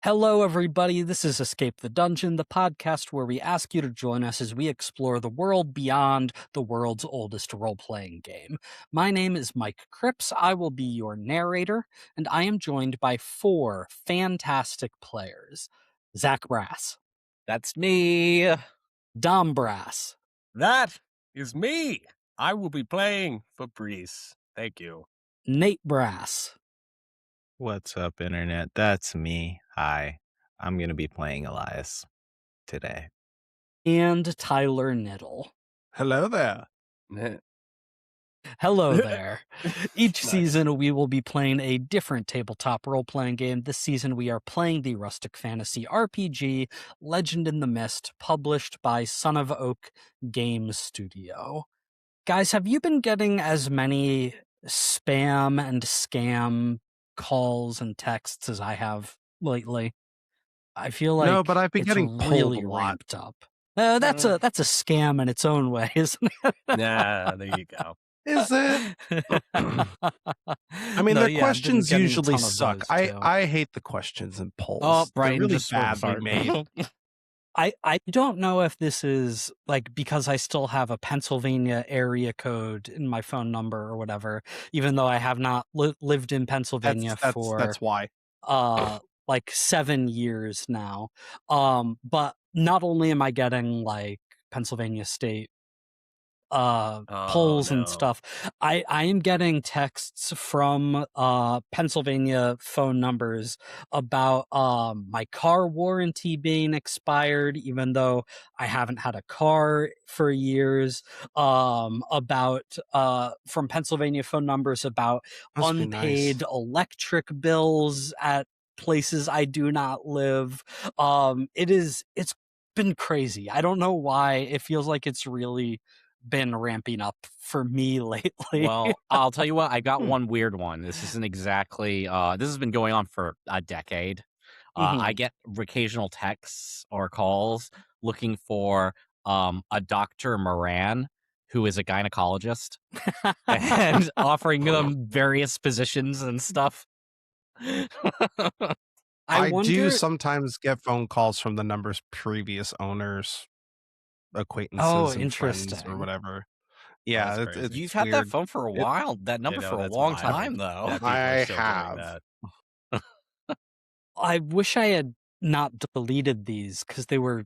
Hello, everybody. This is Escape the Dungeon, the podcast where we ask you to join us as we explore the world beyond the world's oldest role playing game. My name is Mike Cripps. I will be your narrator, and I am joined by four fantastic players: Zach Brass, That's me. Dom Brass, That is me. I will be playing Fabrice. Thank you. Nate Brass, What's up, Internet? That's me. Hi. I'm going to be playing Elias today. and Tyler Niddle. Hello there. Hello there. Each Nice. season, we will be playing a different tabletop role-playing game. This season, we are playing the rustic fantasy RPG Legend in the Mist, published by Son of Oak Game Studio. Guys, have you been getting as many spam and scam calls and texts as I have lately? I feel like No, but I've been it's getting pulled really a lot. ramped up. That's a scam in its own way, isn't it? Nah, there you go. Is it? I mean, No, the yeah, I've been questions getting a usually ton of suck. those, too. I hate the questions and polls. Oh, They're Brighton really just spoke badly hard. made. I don't know if this is like because I still have a Pennsylvania area code in my phone number or whatever, even though I have not lived in Pennsylvania for That's why. like 7 years now. But not only am I getting like Pennsylvania state polls and no. stuff, I am getting texts from Pennsylvania phone numbers about my car warranty being expired, even though I haven't had a car for years. About from Pennsylvania phone numbers about Must be unpaid nice. electric bills at places I do not live. It's been crazy. I don't know why. It feels like it's really been ramping up for me lately. Well, I'll tell you what, I got one weird one. This isn't exactly this has been going on for a decade. I get occasional texts or calls looking for a Dr. Moran, who is a gynecologist, and offering them various positions and stuff. I wonder, do sometimes get phone calls from the number's previous owners, acquaintances, and friends interesting. or whatever. Yeah, That's crazy. it's You've had weird. that phone for a while, that number for a that's long wild. time, though. That people are I still doing have. that. I wish I had not deleted these because they were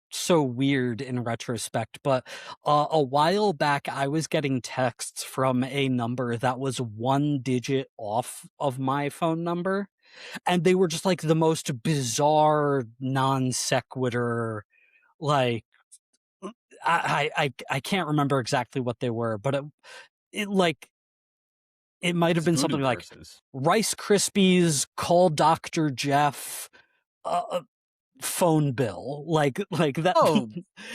so weird in retrospect, but a while back I was getting texts from a number that was 1 digit off of my phone number, and they were just like the most bizarre non sequitur, like I can't remember exactly what they were, but it might have been Voodoo something like curses. Rice Krispies, call Dr. Jeff, phone bill, like that. Oh,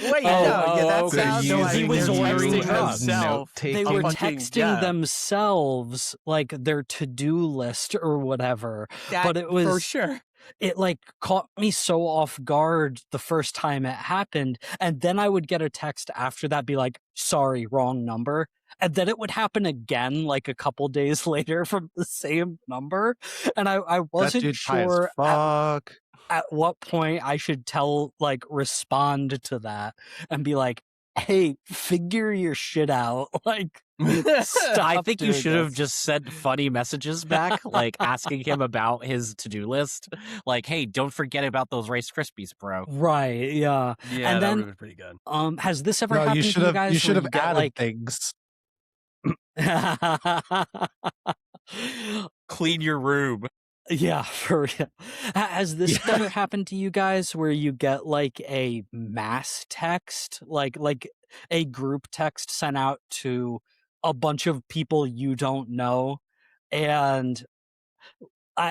wait, Oh, no, yeah, that they're sounds using like he was they're ordering texting drugs. themselves. They Note-taking. were fucking- texting yeah. themselves like their to-do list or whatever. But it was for sure. It like caught me so off guard the first time it happened, and then I would get a text after that be like, sorry, wrong number, and then it would happen again like a couple days later from the same number, and I That wasn't dude high as sure fuck. at what point I should respond to that and be like, hey, figure your shit out. Like, I stop think you doing should have this. just sent funny messages back, like asking him about his to-do list. Like, hey, don't forget about those Rice Krispies, bro. Right, yeah. Yeah, And that then- would have been pretty good. Has this ever No, happened you to should you have. guys? You should where have get, added like, things. Clean your room. Yeah, for real. Has this ever happened to you guys where you get like a mass text, like a group text sent out to a bunch of people you don't know, and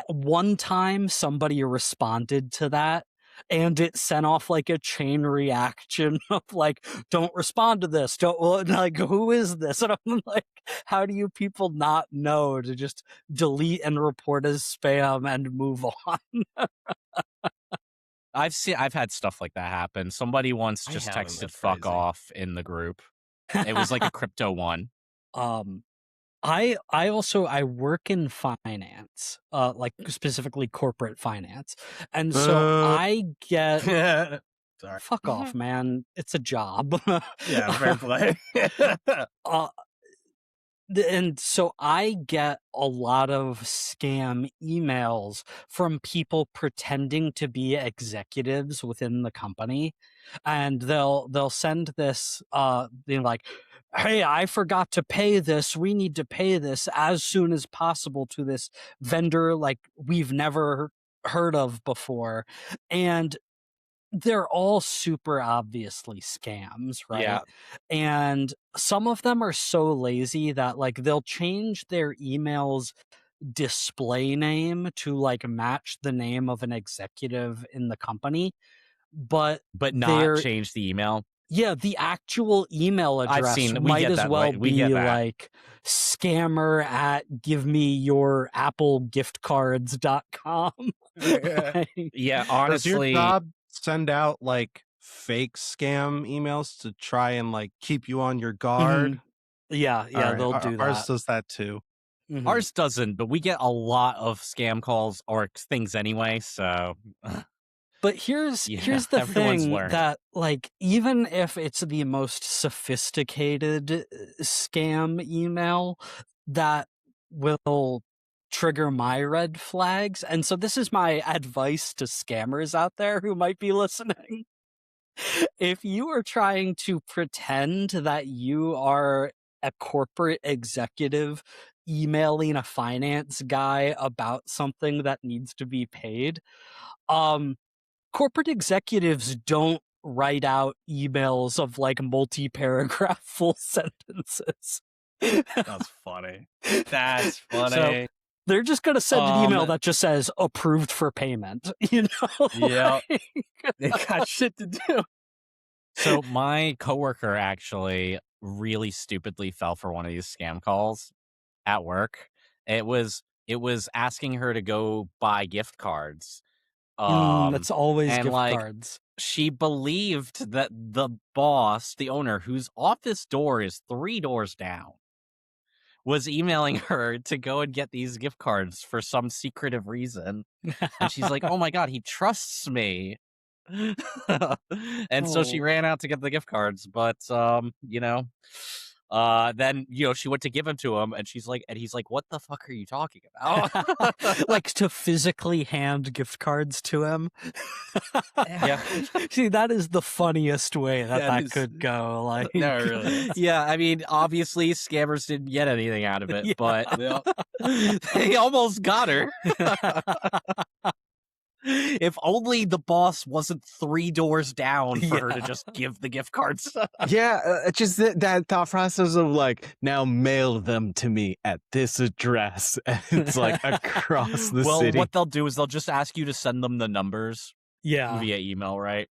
one time somebody responded to that and it sent off like a chain reaction of like, don't respond to this, don't, like, who is this? And I'm like, how do you people not know to just delete and report as spam and move on? I've had stuff like that happen. Somebody once I just haven't, texted that's fuck crazy. off in the group. It was like a crypto one. I work in finance, like specifically corporate finance, and so I get Sorry. fuck off, man. It's a job. Yeah, fair play. uh, and so I get a lot of scam emails from people pretending to be executives within the company, and they'll send this being like, hey, I forgot to pay this, we need to pay this as soon as possible to this vendor like we've never heard of before, and they're all super obviously scams, right? Yeah. And some of them are so lazy that like they'll change their email's display name to like match the name of an executive in the company, but But not they're change the email. yeah, the actual email I've address seen we might get as that well we get be that. like scammer at give me your Apple gift cards.com. Yeah. Yeah, Does your honestly, job send out like fake scam emails to try and like keep you on your guard? Yeah, All right, they'll do ours that. does that too. Mhm. ours doesn't, but we get a lot of scam calls or things anyway, so But here's yeah, the everyone's thing learned. that like even if it's the most sophisticated scam email that will trigger my red flags, and so this is my advice to scammers out there who might be listening. If you are trying to pretend that you are a corporate executive emailing a finance guy about something that needs to be paid, corporate executives don't write out emails of like multi-paragraph full sentences. That's funny. That's funny. So they're just gonna send an email that just says approved for payment, you know? Yep. Like- They got shit to do. So my coworker actually really stupidly fell for one of these scam calls at work. It was asking her to go buy gift cards. that's always And gift like cards. she believed that the boss, the owner, whose office door is 3 doors down, was emailing her to go and get these gift cards for some secretive reason. And she's like, "Oh my god, he trusts me." And so she Oh. ran out to get the gift cards, but then she went to give them to him, and he's like, "What the fuck are you talking about?" Like to physically hand gift cards to him. Yeah. See, that is the funniest way that That is- could go. Like, No, it really is. Yeah, I mean, obviously scammers didn't get anything out of it, Yeah. but Yep. they almost got her. If only the boss wasn't 3 doors down for her to Yeah. just give the gift cards. Yeah, just that thought process of like, now mail them to me at this address. And it's like across the Well, city. what they'll do is they'll just ask you to send them the numbers yeah. via email, right?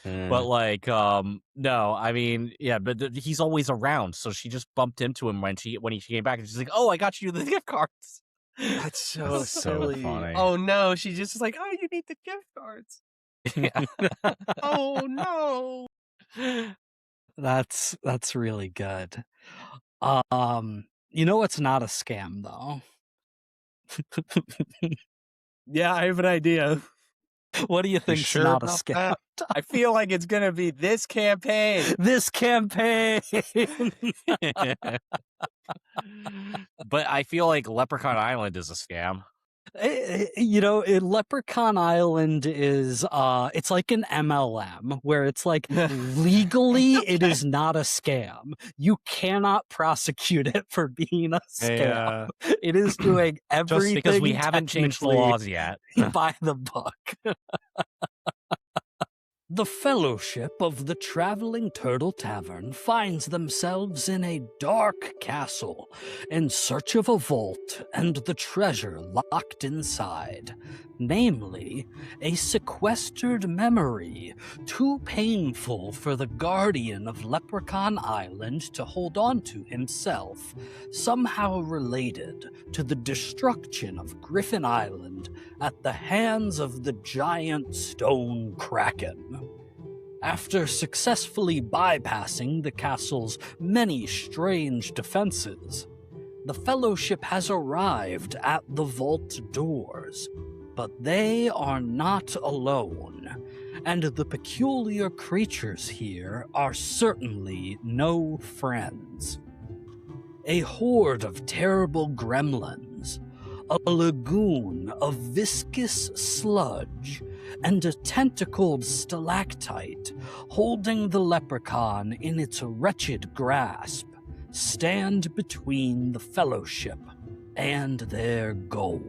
Yeah. But like, no, I mean, yeah, but he's always around, so she just bumped into him when he came back, and she's like, "Oh, I got you the gift cards." That's so That's so silly. funny. Oh no, she just is like, oh, you need the gift cards. Oh no. That's really good. You know what's not a scam though? Yeah, I have an idea. What do you think's sure not a about scam? that? I feel like it's gonna be this campaign. This campaign. But I feel like Leprechaun Island is a scam. Leprechaun Island is it's like an MLM where it's like legally it is not a scam. You cannot prosecute it for being a scam. It is doing everything Just because we haven't changed the technically laws yet. by the book. The Fellowship of the Traveling Turtle Tavern finds themselves in a dark castle in search of a vault and the treasure locked inside, namely, a sequestered memory too painful for the guardian of Leprechaun Island to hold on to himself, somehow related to the destruction of Griffin Island at the hands of the giant stone kraken. After successfully bypassing the castle's many strange defenses, The Fellowship has arrived at the vault doors, but they are not alone, and the peculiar creatures here are certainly no friends. A horde of terrible gremlins, a lagoon of viscous sludge, and a tentacled stalactite holding the leprechaun in its wretched grasp stand between the Fellowship and their goal.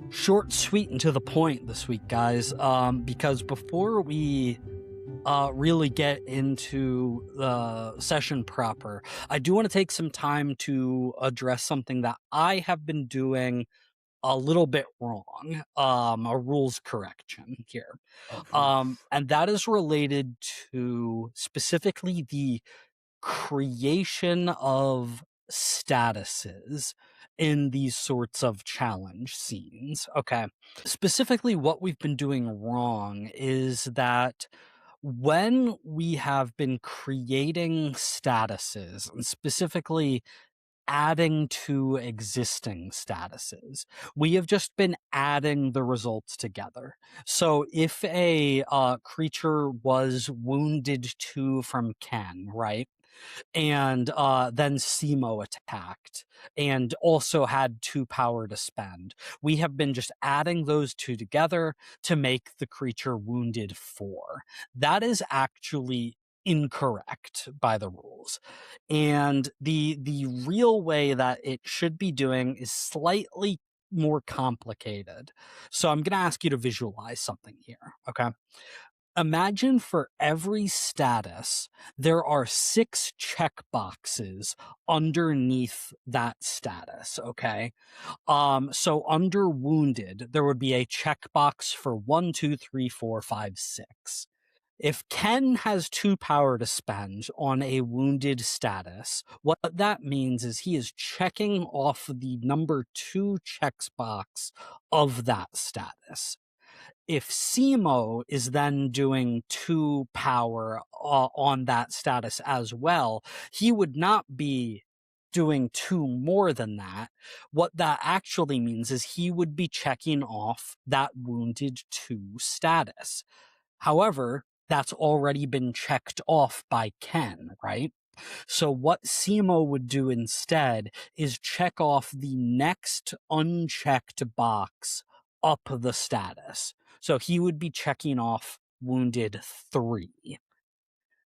Short, sweet, and to the point this week, guys, because before we really get into the session proper, I do want to take some time to address something that I have been doing a little bit wrong, a rules correction here. And that is related to specifically the creation of statuses in these sorts of challenge scenes. Okay. Specifically, what we've been doing wrong is that when we have been creating statuses, and specifically adding to existing statuses, we have just been adding the results together. So if a creature was wounded 2 from Ken, right? And then Simo attacked and also had 2 power to spend. We have been just adding those 2 together to make the creature wounded 4. That is actually incorrect by the rules. And the real way that it should be doing is slightly more complicated. So I'm going to ask you to visualize something here, okay? Imagine for every status, there are 6 checkboxes underneath that status, okay? So under wounded, there would be a checkbox for 1, 2, 3, 4, 5, 6. If Ken has 2 power to spend on a wounded status, what that means is he is checking off the number 2 checkbox of that status. If Simo is then doing 2 power on that status as well, he would not be doing 2 more than that. What that actually means is he would be checking off that wounded 2 status. However, that's already been checked off by Ken, right? So what Simo would do instead is check off the next unchecked box up the status. So he would be checking off wounded 3.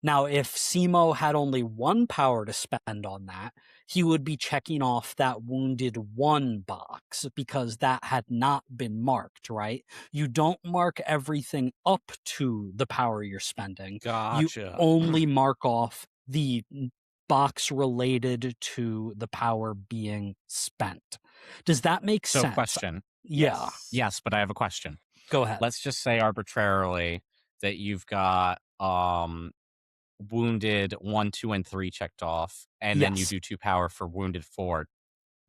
Now, if Simo had only 1 power to spend on that, he would be checking off that wounded 1 box because that had not been marked, right? You don't mark everything up to the power you're spending. Gotcha. You only mark off the box related to the power being spent. Does that make So sense? question. Yeah. Yes, but I have a question. Go ahead. Let's just say arbitrarily that you've got wounded 1, 2, and 3 checked off, and then you Yes. do 2 power for wounded 4.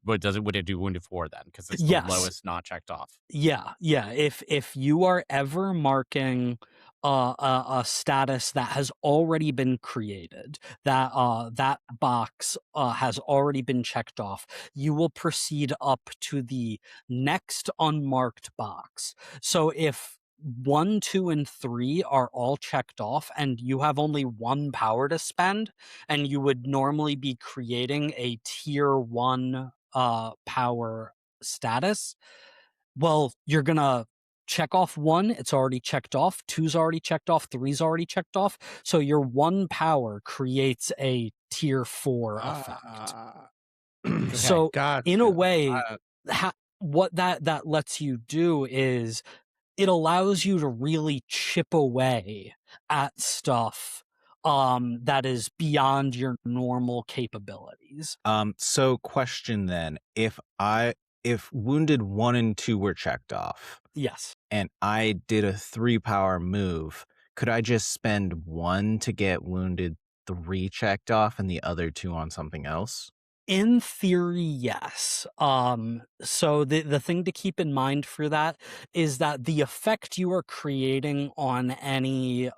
But would it do wounded 4 then? Because it's the Yes. lowest not checked off. Yeah. If you are ever marking a status that has already been created, that that box has already been checked off, you will proceed up to the next unmarked box. So if 1, 2, and 3 are all checked off, and you have only 1 power to spend, and you would normally be creating a tier 1 power status, well, you're gonna check off 1, it's already checked off, 2's already checked off, 3's already checked off, so your 1 power creates a tier 4 effect. Okay, So in a gotcha. way, what that lets you do is it allows you to really chip away at stuff that is beyond your normal capabilities. So question then, if wounded 1 and 2 were checked off Yes. and I did a 3 power move, could I just spend 1 to get wounded 3 checked off and the other 2 on something else? In theory, yes. So the thing to keep in mind for that is that the effect you are creating on any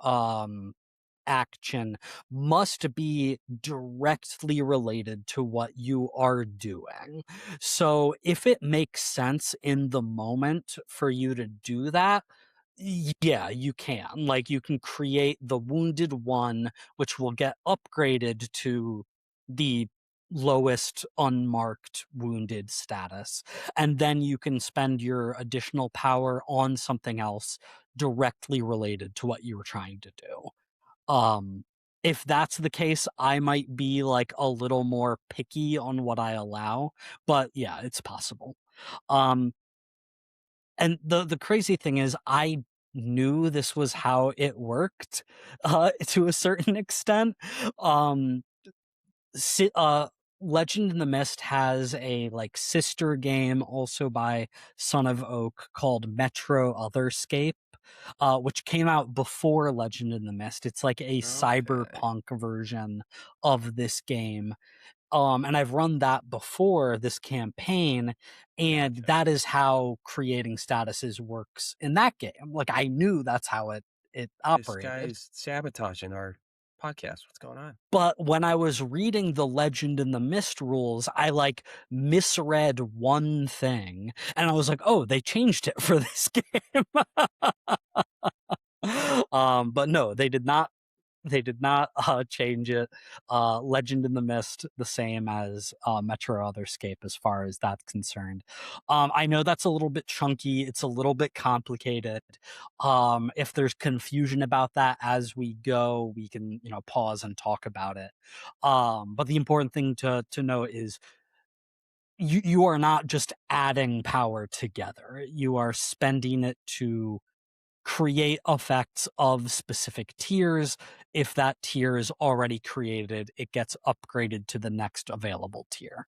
action must be directly related to what you are doing. So if it makes sense in the moment for you to do that, yeah, you can. Like, you can create the wounded one, which will get upgraded to the lowest unmarked wounded status. And then you can spend your additional power on something else directly related to what you were trying to do. If that's the case, I might be like a little more picky on what I allow, but yeah, it's possible. Um, and the crazy thing is, I knew this was how it worked, to a certain extent. Um, si Legend in the Mist has a, like, sister game also by Son of Oak called Metro Otherscape, which came out before Legend in the Mist. It's like a Okay. cyberpunk version of this game. And I've run that before this campaign, and Gotcha. that is how creating statuses works in that game. Like, I knew that's how it This operated. guy's sabotaging our podcast. What's going on? But when I was reading the Legend in the Mist rules, I, like, misread one thing, and I was like, "Oh, they changed it for this game." But no, they did not change it. Legend in the Mist, the same as Metro Otherscape as far as that's concerned. I know that's a little bit chunky. It's a little bit complicated. If there's confusion about that as we go, we can, pause and talk about it. But the important thing to note is you are not just adding power together. You are spending it to create effects of specific tiers. If that tier is already created, it gets upgraded to the next available tier.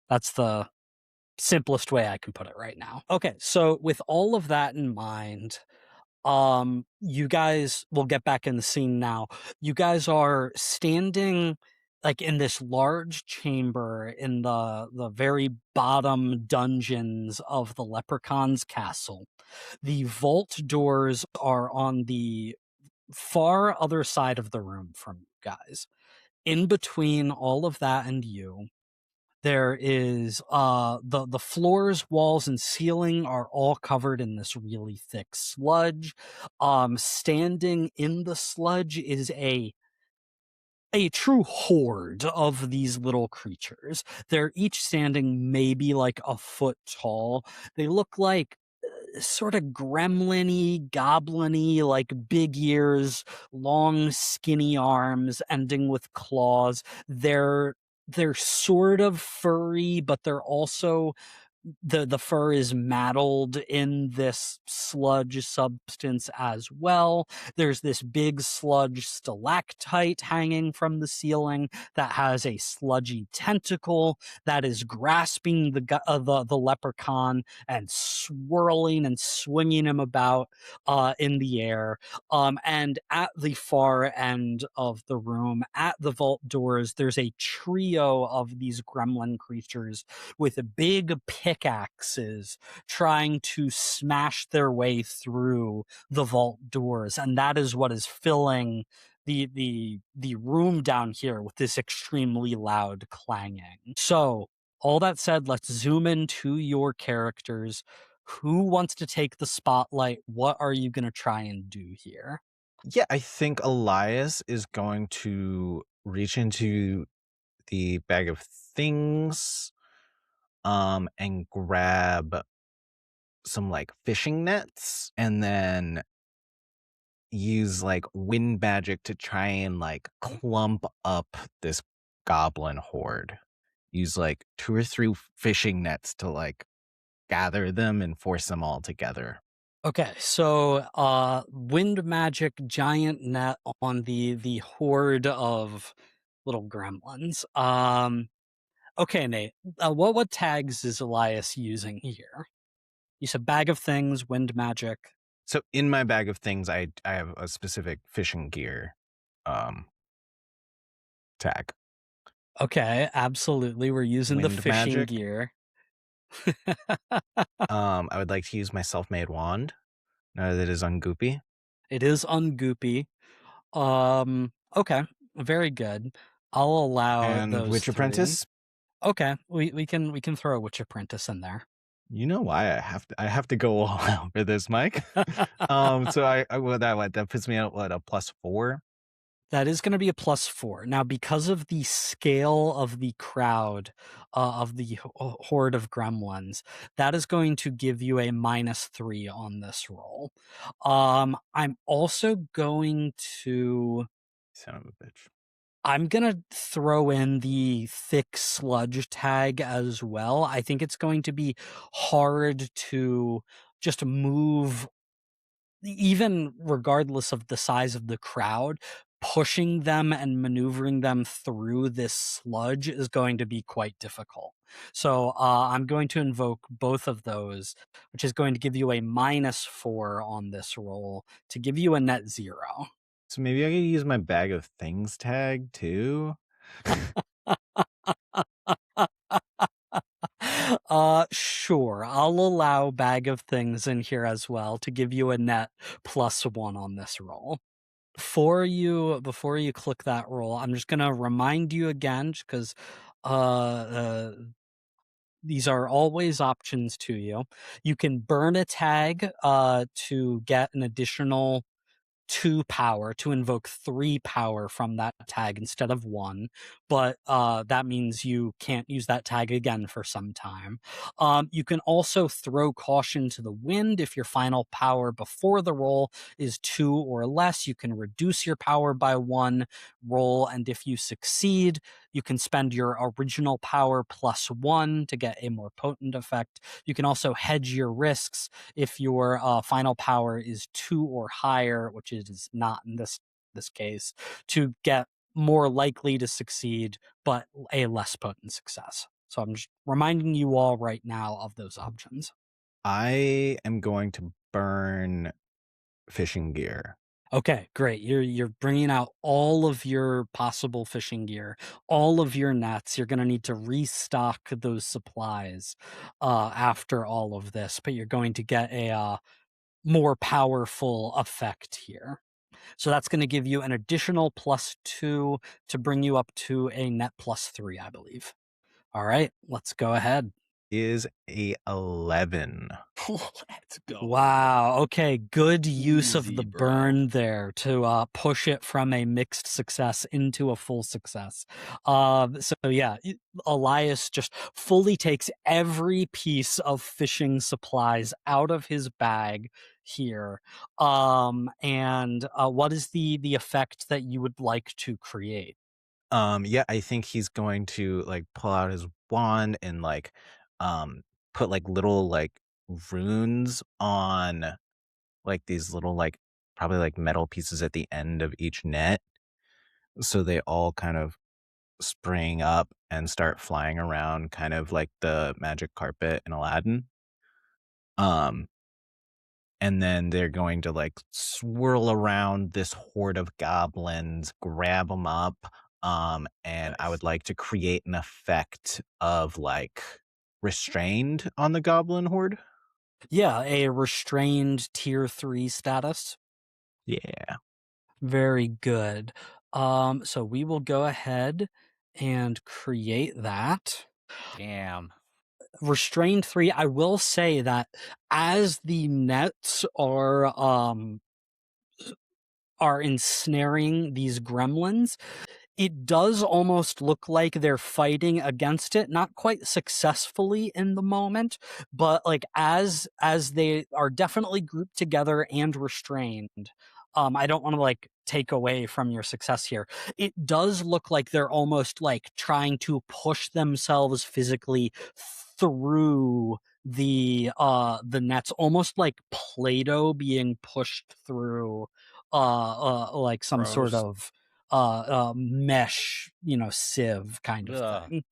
That's the simplest way I can put it right now. Okay, so with all of that in mind, you guys will get back in the scene now. You guys are standing like in this large chamber in the very bottom dungeons of the leprechaun's castle. The vault doors are on the far other side of the room from you guys. In between all of that and you, there is the floors, walls, and ceiling are all covered in this really thick sludge. Standing in the sludge is a true horde of these little creatures. They're each standing maybe like a foot tall. They look like sort of gremlin-y, goblin-y, like big ears, long skinny arms ending with claws. They're sort of furry, but they're also the fur is matted in this sludge substance as well. There's this big sludge stalactite hanging from the ceiling that has a sludgy tentacle that is grasping the leprechaun and swirling and swinging him about in the air. And at the far end of the room, at the vault doors, there's a trio of these gremlin creatures with big pickaxes trying to smash their way through the vault doors, and that is what is filling the room down here with this extremely loud clanging. So, all that said, let's zoom into your characters. Who wants to take the spotlight? What are you going to try and do here? Yeah, I think Elias is going to reach into the bag of things and grab some like fishing nets and then use like wind magic to try and like clump up this goblin horde. Use like 2 or 3 fishing nets to like gather them and force them all together. Okay, so wind magic giant net on the horde of little gremlins. Okay, Nate. What tags is Elias using here? You said bag of things, wind magic. So in my bag of things, I have a specific fishing gear tag. Okay, absolutely. We're using the Wind fishing magic. gear. I would like to use my self-made wand. Now that it is ungoopy. It is ungoopy. Okay, very good. I'll allow And those Witch 3. Apprentice. Okay, we can throw a Witch Apprentice in there. You know why I have to go all out for this, Mike. So I what that puts me at what, a +4? That is gonna be a +4. Now, because of the scale of the crowd, of the horde of gremlins, that is going to give you a -3 on this roll. I'm also going to Son of a bitch. I'm gonna throw in the thick sludge tag as well. I think it's going to be hard to just move, even regardless of the size of the crowd. Pushing them and maneuvering them through this sludge is going to be quite difficult. So I'm going to invoke both of those, which is going to give you a -4 on this roll to give you a net 0. So maybe I could use my bag of things tag too? Sure. I'll allow bag of things in here as well to give you a net +1 on this roll. Before you click that roll, I'm just gonna remind you again, just because these are always options to you. You can burn a tag to get an additional 2 power, to invoke 3 power from that tag instead of 1, but that means you can't use that tag again for some time. You can also throw caution to the wind. If your final power before the roll is 2 or less, you can reduce your power by 1 roll, and if you succeed, you can spend your original power +1 to get a more potent effect. You can also hedge your risks if your final power is 2 or higher, which is not in this case, to get more likely to succeed, but a less potent success. So I'm just reminding you all right now of those options. I am going to burn fishing gear. Okay, great. You're bringing out all of your possible fishing gear, all of your nets. You're going to need to restock those supplies after all of this, but you're going to get a more powerful effect here. So that's going to give you an additional +2 to bring you up to a net +3, I believe. All right, let's go ahead. Is a 11. Let's go. Wow. Okay. Good use of Easy, the bro. burn there to push it from a mixed success into a full success. So yeah, Elias just fully takes every piece of fishing supplies out of his bag here. And what is the effect that you would like to create? Yeah, I think he's going to like pull out his wand and like um put like little like runes on like these little like probably like metal pieces at the end of each net, so they all kind of spring up and start flying around kind of like the magic carpet in Aladdin. Um and then they're going to like swirl around this horde of goblins, grab them up. And I Nice. would like to create an effect of like restrained on the goblin horde. Yeah, a restrained tier 3 status. Yeah. Very good. So we will go ahead and create that. Damn. Restrained 3, I will say that as the nets are ensnaring these gremlins, it does almost look like they're fighting against it, not quite successfully in the moment, but like as they are definitely grouped together and restrained. I don't want to like take away from your success here. It does look like they're almost like trying to push themselves physically through the nets, almost like Play-Doh being pushed through like some sort Gross. of mesh, sieve kind of Ugh. thing.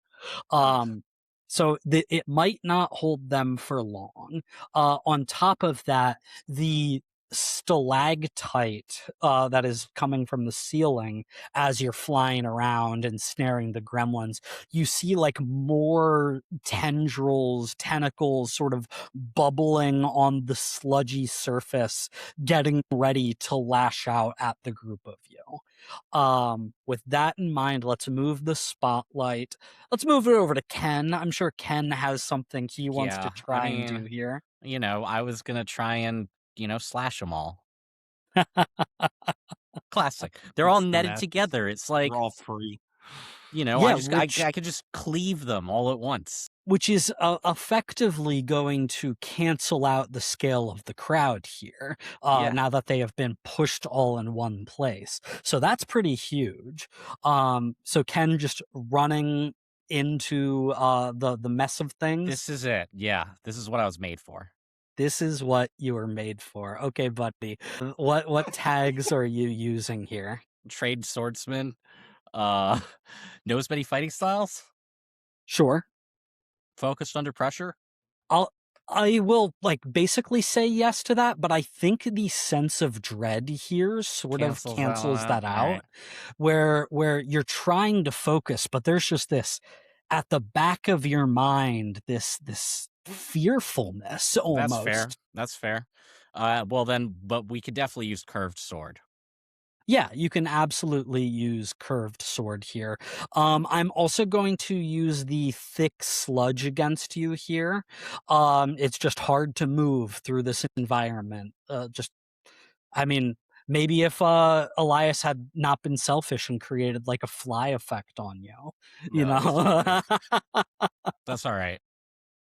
Gross. So it might not hold them for long. On top of that, the stalactite that is coming from the ceiling as you're flying around and snaring the gremlins. You see like more tentacles sort of bubbling on the sludgy surface, getting ready to lash out at the group of you. With that in mind, let's move the spotlight. Let's move it over to Ken. I'm sure Ken has something he wants to try and do here. I was gonna try and slash them all. Classic. They're all It's the netted mess. together. It's like They're all free. I could just cleave them all at once. Which is effectively going to cancel out the scale of the crowd here, now that they have been pushed all in one place. So that's pretty huge. So Ken just running into the mess of things. This is it. Yeah, this is what I was made for. This is what you were made for. Okay, buddy. What tags are you using here? Trade swordsman. Knows many fighting styles. Sure. Focused under pressure. I will basically say yes to that, but I think the sense of dread here sort of cancels that out. Right. Where you're trying to focus, but there's just this at the back of your mind, this fearfulness almost. That's fair. But we could definitely use curved sword. Yeah, you can absolutely use curved sword here. I'm also going to use the thick sludge against you here. It's just hard to move through this environment. Maybe if Elias had not been selfish and created like a fly effect on you, That's all right.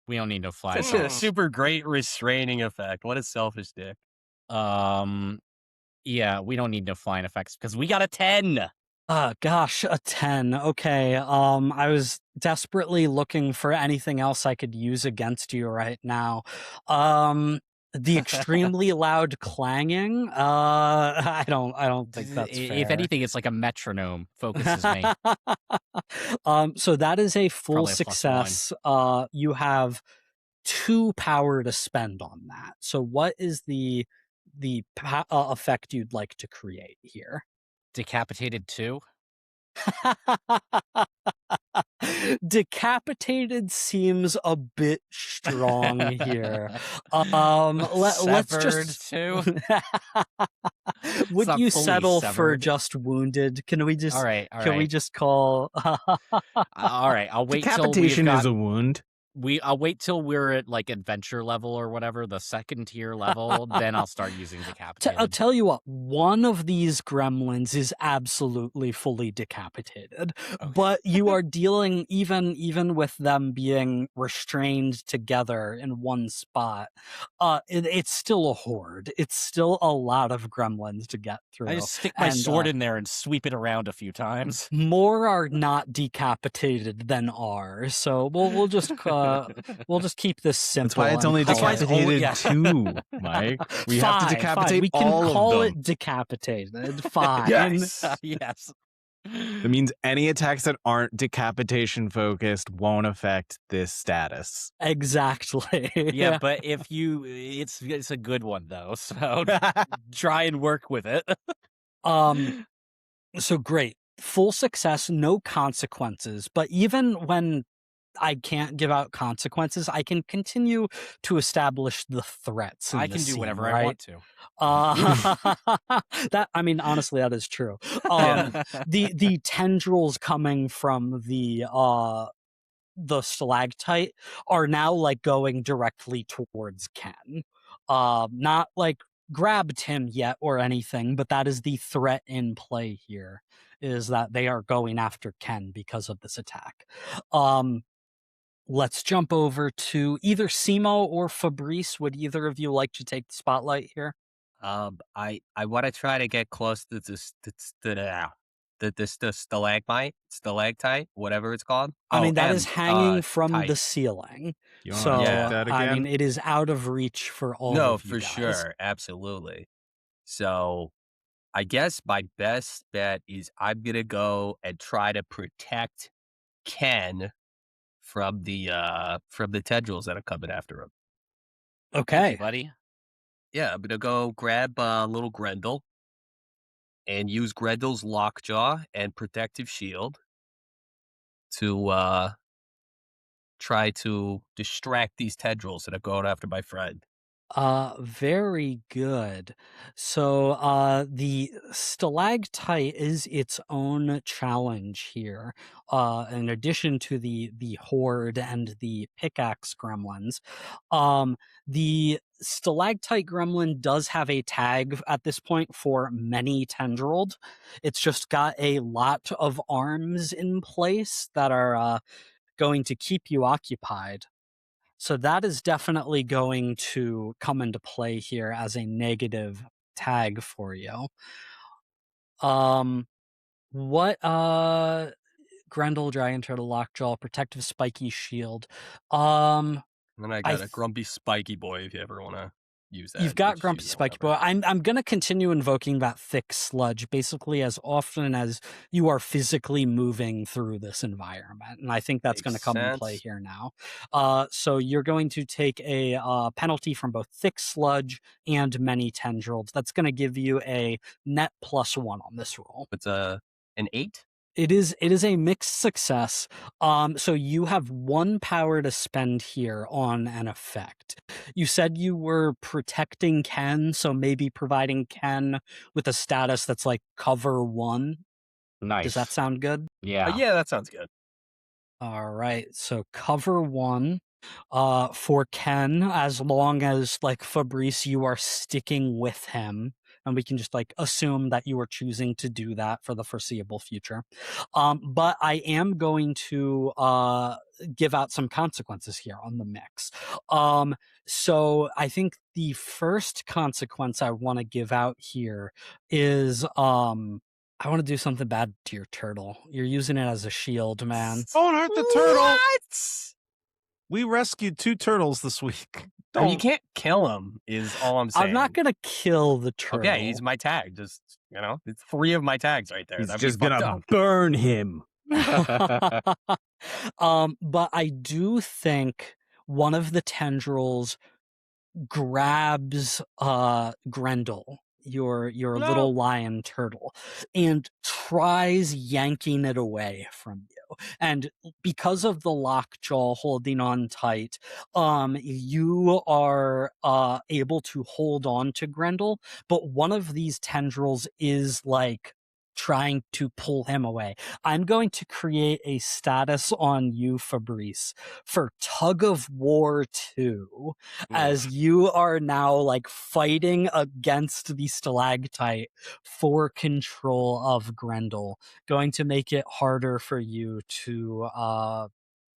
We don't need no fly. It's a super great restraining effect. What a selfish dick. Yeah, we don't need no flying effects because we got a 10. Gosh, a 10. Okay. I was desperately looking for anything else I could use against you right now. The extremely loud clanging. I don't think that's fair. If anything, it's like a metronome focuses me. So that is a full Probably a success. You have 2 power to spend on that. So what is the effect you'd like to create here? Decapitated 2. Decapitated seems a bit strong here. Let's just 2. Would you settle for just wounded? Can we just all right. Can we just call all right, I'll wait till decapitation is a wound. I'll wait till we're at like adventure level or whatever, the 2nd tier level, then I'll start using decapitated. I'll tell you what, one of these gremlins is absolutely fully decapitated, but you are dealing even with them being restrained together in one spot. It's still a horde. It's still a lot of gremlins to get through. I just stick my sword in there and sweep it around a few times. More are not decapitated than are, so we'll just we'll just keep this simple. That's why it's only decapitated 2, Mike. We have to decapitate we can all call of them. it decapitated. Fine. Yes. That means any attacks that aren't decapitation focused won't affect this status. Exactly. Yeah, but if it's a good one though, so try and work with it. So great. Full success, no consequences, but even when I can't give out consequences, I can continue to establish the threats. I can do whatever right? I want to. Honestly, that is true. The tendrils coming from the stalactite are now like going directly towards Ken. Not like grabbed him yet or anything, but that is the threat in play here, is that they are going after Ken because of this attack. Let's jump over to either Simo or Fabrice. Would either of you like to take the spotlight here? I want to try to get close to the stalactite, whatever it's called. That is hanging from the ceiling. So that again? it is out of reach for all of you No, for guys. sure, absolutely. So, I guess my best bet is I'm gonna go and try to protect Ken from the tendrils that are coming after him. Okay, buddy. Yeah, I'm gonna go grab little Grendel and use Grendel's lockjaw and protective shield to try to distract these tendrils that are going after my friend. Very good. So, the stalactite is its own challenge here. In addition to the horde and the pickaxe gremlins, the stalactite gremlin does have a tag at this point for many tendrilled. It's just got a lot of arms in place that are going to keep you occupied. So that is definitely going to come into play here as a negative tag for you. Um, what Grendel, Dragon Turtle, Lockjaw, Protective Spiky Shield. And then I I got a grumpy spiky boy if you ever want to use that. You've You got just Grumpy use that Spiky whenever. Boy. I'm gonna continue invoking that thick sludge basically as often as you are physically moving through this environment, and I think that's going to Makes come in play sense. here now. So you're going to take a penalty from both thick sludge and many tendrils. That's going to give you a net +1 on this roll. It's an 8. It is a mixed success. So you have 1 power to spend here on an effect. You said you were protecting Ken, so maybe providing Ken with a status that's like cover 1. Nice. Does that sound good? Yeah. Yeah, that sounds good. All right. So cover 1 for Ken, as long as like Fabrice, you are sticking with him. And we can just like assume that you are choosing to do that for the foreseeable future. But I am going to give out some consequences here on the mix. So I think the first consequence I want to give out here is I want to do something bad to your turtle. You're using it as a shield, man. Don't hurt the turtle. What? We rescued 2 turtles this week. I mean, you Don't. can't kill him. Is all I'm saying. I'm not gonna kill the turtle. Okay, he's my tag. Just it's 3 of my tags right there. He's That'd just be fucked gonna up. burn him. But I do think one of the tendrils grabs Grendel, your No. little lion turtle, and tries yanking it away from you. And because of the lockjaw holding on tight, you are able to hold on to Grendel, but one of these tendrils is like trying to pull him away. I'm going to create a status on you, Fabrice, for Tug of War 2, as you are now like fighting against the stalactite for control of Grendel, going to make it harder for you to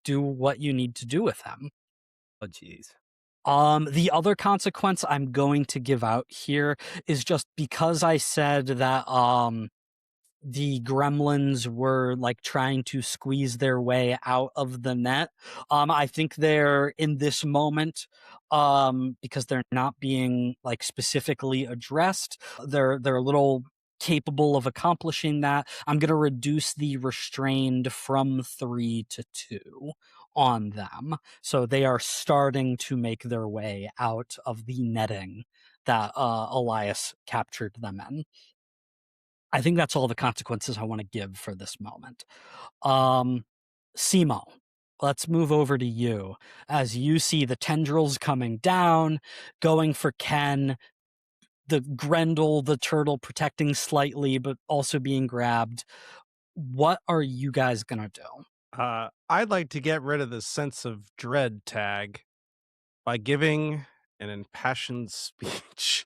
do what you need to do with him. Oh, jeez. The other consequence I'm going to give out here is just because I said that the gremlins were like trying to squeeze their way out of the net. I think they're in this moment, because they're not being like specifically addressed. They're a little capable of accomplishing that. I'm going to reduce the restrained from 3 to 2 on them. So they are starting to make their way out of the netting that Elias captured them in. I think that's all the consequences I want to give for this moment. Simo, let's move over to you. As you see the tendrils coming down, going for Ken, the Grendel, the turtle protecting slightly, but also being grabbed. What are you guys going to do? I'd like to get rid of the sense of dread tag by giving an impassioned speech.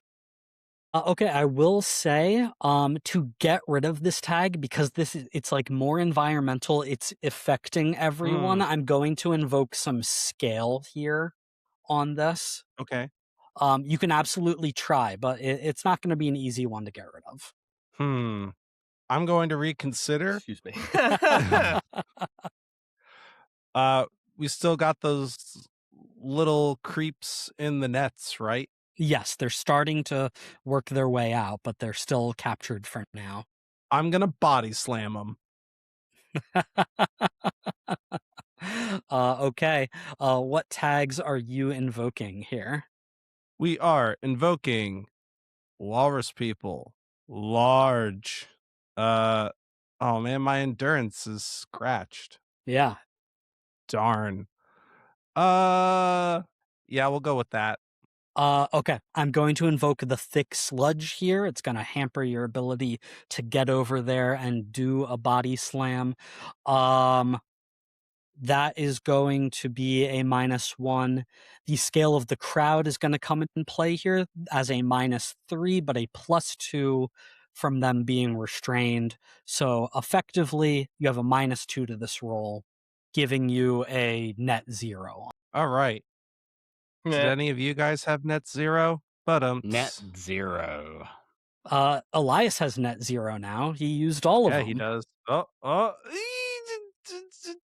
Okay, I will say, to get rid of this tag, because it's like more environmental, it's affecting everyone. I'm going to invoke some scale here on this. Okay. You can absolutely try, but it's not going to be an easy one to get rid of. I'm going to reconsider. Excuse me. We still got those little creeps in the nets, right? Yes, they're starting to work their way out, but they're still captured for now. I'm going to body slam them. Okay. What tags are you invoking here? We are invoking walrus people. Large. Oh man, my endurance is scratched. Yeah. Darn. Yeah, we'll go with that. Okay. I'm going to invoke the thick sludge here. It's going to hamper your ability to get over there and do a body slam. That is going to be a -1. The scale of the crowd is going to come in play here as a -3, but a +2 from them being restrained. So effectively, you have a -2 to this roll, giving you a net 0. All right. Did Yeah. any of you guys have net 0? But Net 0. Elias has net 0 now. He used all of yeah, them. he does. Oh,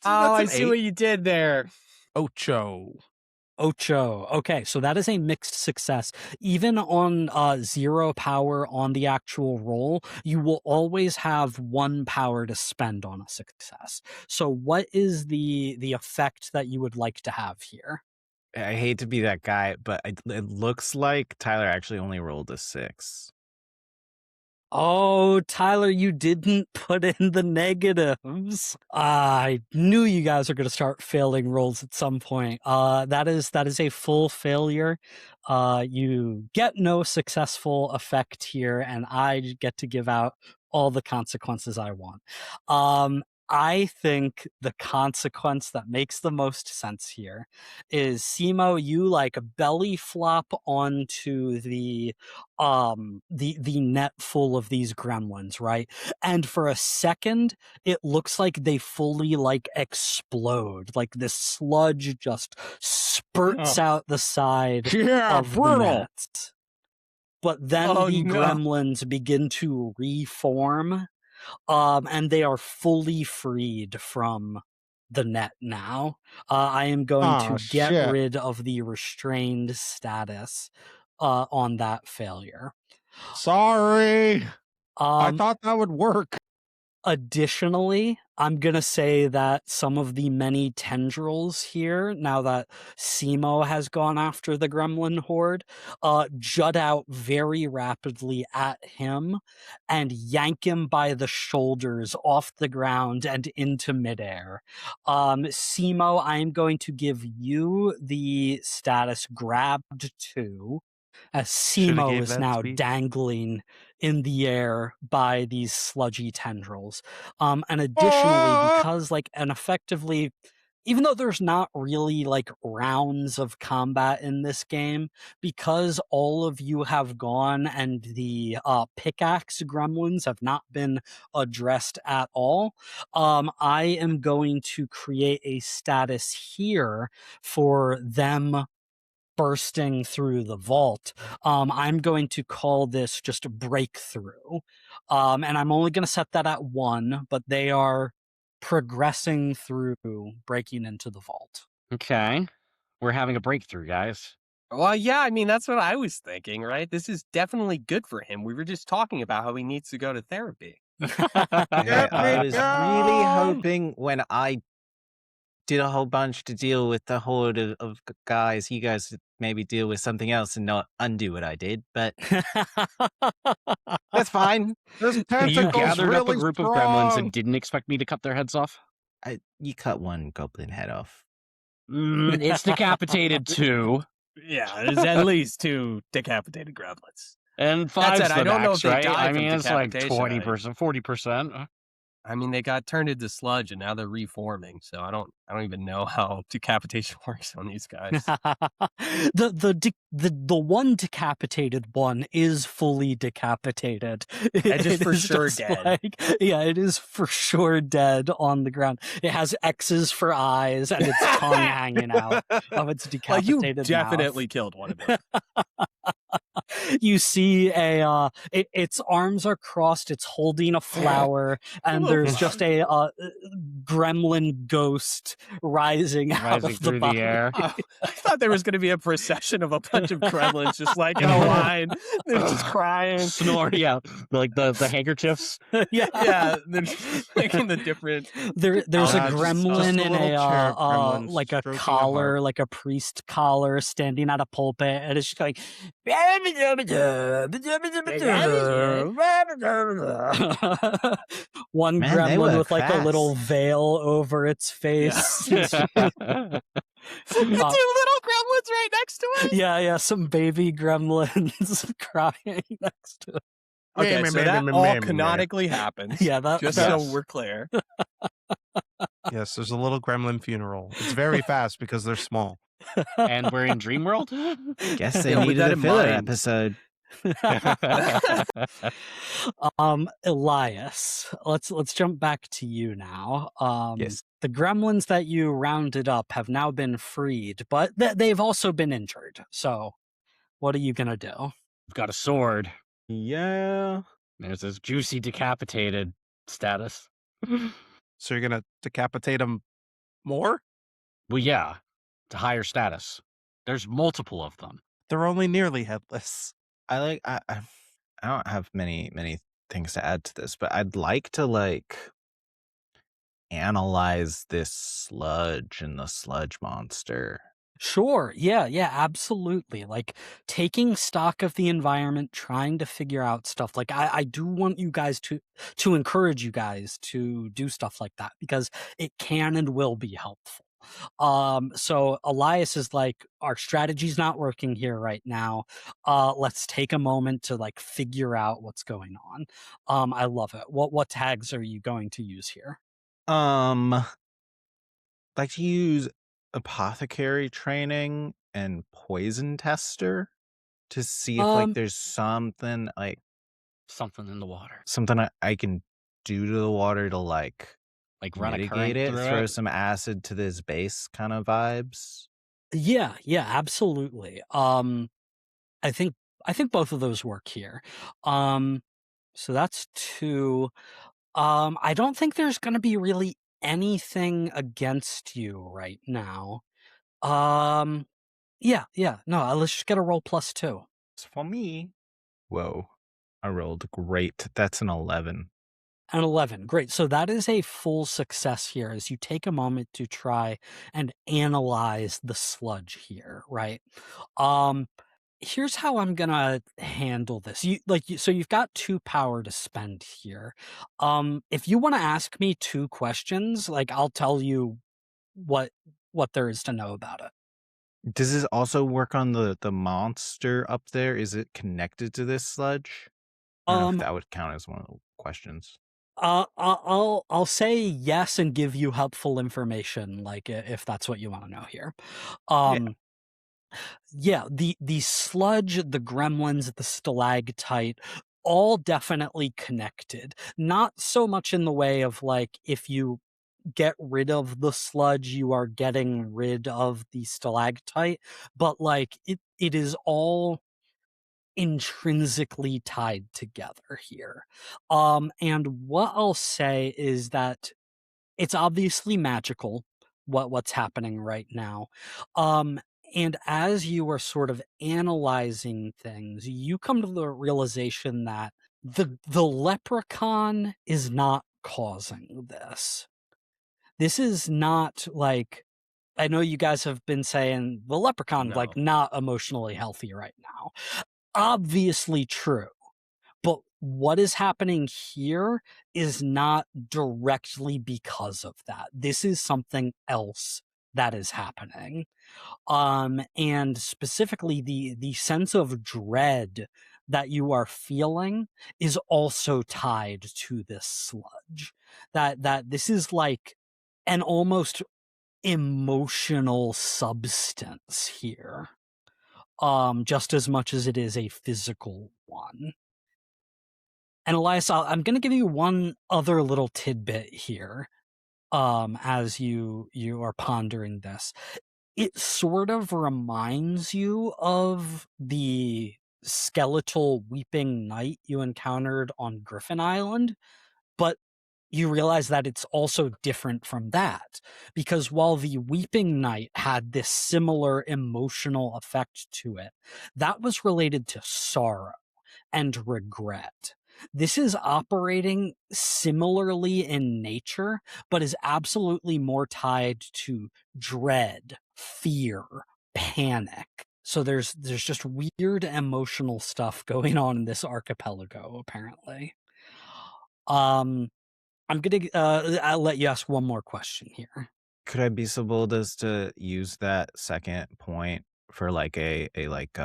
I That's an see 8. what you did there. Ocho. Okay, so that is a mixed success. Even on 0 power on the actual roll, you will always have 1 power to spend on a success. So what is the effect that you would like to have here? I hate to be that guy, but it looks like Tyler actually only rolled a 6. Oh, Tyler, you didn't put in the negatives. I knew you guys are going to start failing rolls at some point. That is a full failure. You get no successful effect here, and I get to give out all the consequences I want. I think the consequence that makes the most sense here is, Simo, you like belly flop onto the net full of these gremlins, right? And for a second, it looks like they fully like explode. Like this sludge just spurts out the side Yeah, of the brutal. net. But then Oh, the no. gremlins begin to reform, and they are fully freed from the net now. I am going to get shit. rid of the restrained status on that failure. Sorry. I Um, thought that would work. Additionally, I'm going to say that some of the many tendrils here, now that Simo has gone after the gremlin horde, jut out very rapidly at him and yank him by the shoulders off the ground and into midair. Simo, I am going to give you the status grabbed to, as Shoulda Simo gave is that now speech. dangling in the air by these sludgy tendrils. And additionally, because effectively, even though there's not really like rounds of combat in this game, because all of you have gone and the pickaxe gremlins have not been addressed at all, I am going to create a status here for them bursting through the vault. I'm going to call this just a breakthrough. And I'm only going to set that at 1, but they are progressing through, breaking into the vault. Okay. We're having a breakthrough, guys. Well, yeah, I mean, that's what I was thinking, right? This is definitely good for him. We were just talking about how he needs to go to therapy. Okay, I me was really down! hoping when I did a whole bunch to deal with the horde of guys, you guys would maybe deal with something else and not undo what I did, but that's fine. This You tentacle's gathered up a really group of gremlins strong. and didn't expect me to cut their heads off? You cut one goblin head off. It's decapitated too. Yeah, there's at least 2 decapitated gremlins. And That 5's said, the I don't know max, if they right? died I from mean, it's like decapitation. 20%, 40%. I mean, they got turned into sludge and now they're reforming. So I don't even know how decapitation works on these guys. The one decapitated one is fully decapitated. And just for is sure just dead. Yeah, it is for sure dead on the ground. It has X's for eyes and its tongue hanging out of its Like, you decapitated definitely killed one of them. You see its arms are crossed, it's holding a flower, and there's just a gremlin ghost rising out Rising of the through the body. air. Oh, I thought there was going to be a procession of a bunch of gremlins just like in a line. They're just crying. Snort, yeah, like the handkerchiefs. Yeah. Yeah, they're just making the different. There's a Just gremlin a in little chair gremlin like a stroking a collar, harp. like a priest collar, standing at a pulpit, and it's just going. One Man, they gremlin were with like a little fast. veil over its face. Two little gremlins right next to it. Yeah, some baby gremlins crying next to it. Okay, so that all canonically happens. Yeah, that Just that's- so we're clear. Yes, there's a little gremlin funeral. It's very fast because they're small. And we're in Dream World. Guess they Yeah, with needed that a in filler mind. episode. Elias, let's jump back to you now. Yes. The gremlins that you rounded up have now been freed, but they've also been injured. So, what are you gonna do? We've got a sword. Yeah. There's this juicy decapitated status. So you're gonna decapitate them more? Well, yeah, to higher status. There's multiple of them. They're only nearly headless. I don't have many things to add to this, but I'd like to analyze this sludge and the sludge monster. Sure. Yeah, absolutely. Like taking stock of the environment, trying to figure out stuff. Like I do want you guys to encourage you guys to do stuff like that because it can and will be helpful. So Elias is like, our strategy's not working here right now. Let's take a moment to like figure out what's going on. I love it. What tags are you going to use here? Like to use apothecary training and poison tester to see if there's something Something in the water. something I can do to the water to Like run a mitigate current it, through throw it. some acid to this base kind of vibes. Yeah, absolutely. I think both of those work here. So that's 2. I don't think there's going to be really anything against you right now. Yeah. No, let's just get a roll +2. So for me, whoa, I rolled great. That's an 11. An 11. Great. So that is a full success here as you take a moment to try and analyze the sludge here, right? Here's how I'm gonna handle this. So you've got 2 power to spend here. If you want to ask me 2 questions, like I'll tell you what there is to know about it. Does this also work on the monster up there? Is it connected to this sludge? I don't know if that would count as one of the questions. I'll say yes and give you helpful information, like if that's what you want to know here. Yeah, the sludge, the gremlins, the stalactite, all definitely connected. Not so much in the way of like if you get rid of the sludge, you are getting rid of the stalactite, but like it is all intrinsically tied together here. And what I'll say is that it's obviously magical what's happening right now. And as you are sort of analyzing things, you come to the realization that the leprechaun is not causing this. This is not like, I know you guys have been saying the leprechaun like No. not emotionally healthy right now. Obviously true. But what is happening here is not directly because of that. This is something else that is happening. And specifically the sense of dread that you are feeling is also tied to this sludge. That this is like an almost emotional substance here. Just as much as it is a physical one. And Elias, I'm going to give you one other little tidbit here, as you are pondering this. It sort of reminds you of the skeletal weeping knight you encountered on Griffin Island, but you realize that it's also different from that, because while the weeping knight had this similar emotional effect to it, that was related to sorrow and regret. This is operating similarly in nature, but is absolutely more tied to dread, fear, panic. So there's just weird emotional stuff going on in this archipelago, apparently. I'm gonna I'll let you ask one more question here. Could I be so bold as to use that second point for like a like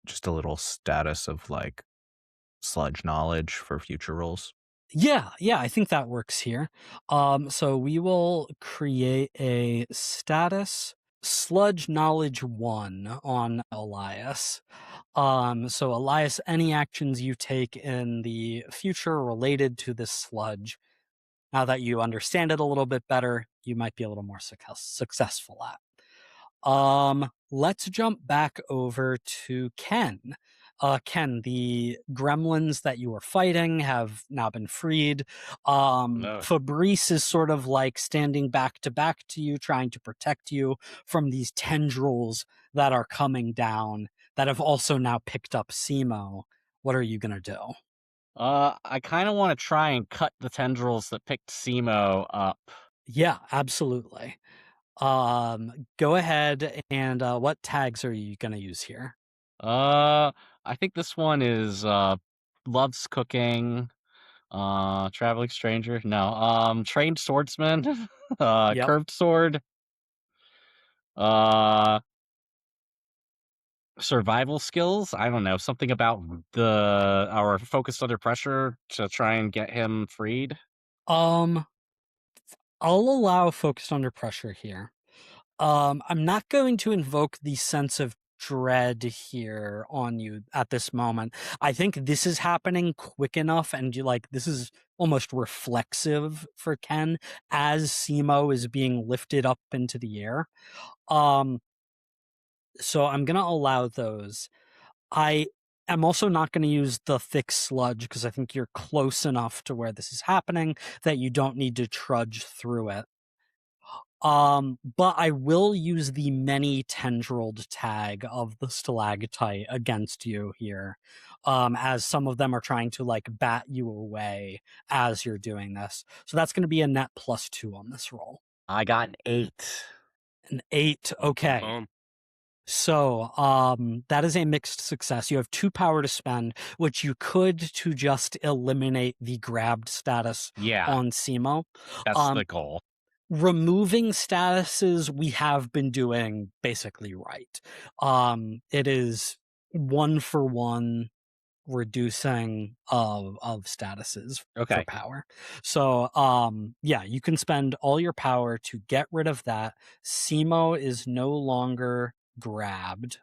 just a little status of like sludge knowledge for future rolls? Yeah, I think that works here. So we will create a status sludge knowledge 1 on Elias. So Elias, any actions you take in the future related to this sludge, now that you understand it a little bit better, you might be a little more successful at. Let's jump back over to Ken. Ken, the gremlins that you were fighting have now been freed. No. Fabrice is sort of like standing back to you, trying to protect you from these tendrils that are coming down that have also now picked up Simo. What are you gonna do? I kind of want to try and cut the tendrils that picked Simo up. Yeah, absolutely. Go ahead and what tags are you gonna use here? I think this one is loves cooking. Traveling stranger. No. Trained swordsman. Yep. Curved sword. Uh, survival skills. I don't know, something about our focus under pressure to try and get him freed. Um, I'll allow focused under pressure here. I'm not going to invoke the sense of dread here on you at this moment. I think this is happening quick enough, and this is almost reflexive for Ken as Simo is being lifted up into the air. So I'm gonna allow those. I am also not going to use the thick sludge because I think you're close enough to where this is happening that you don't need to trudge through it. But I will use the many tendrilled tag of the stalactite against you here, as some of them are trying to bat you away as you're doing this. So that's going to be a net +2 on this roll. I got an 8. An 8, okay. Boom. So, that is a mixed success. You have 2 power to spend, which you could to just eliminate the grabbed status Yeah, on Simo. that's the goal. Removing statuses we have been doing basically right. It is 1-for-1 reducing of statuses for Okay. power. So, yeah, you can spend all your power to get rid of that. Simo is no longer grabbed,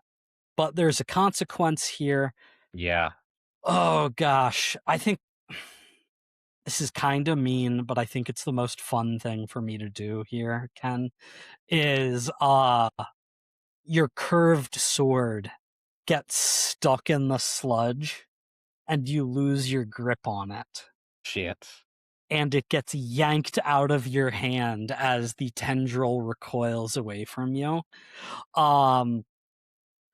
but there's a consequence here. Yeah. Oh gosh, I think this is kind of mean, but I think it's the most fun thing for me to do here, Ken, is your curved sword gets stuck in the sludge and you lose your grip on it. Shit. And it gets yanked out of your hand as the tendril recoils away from you.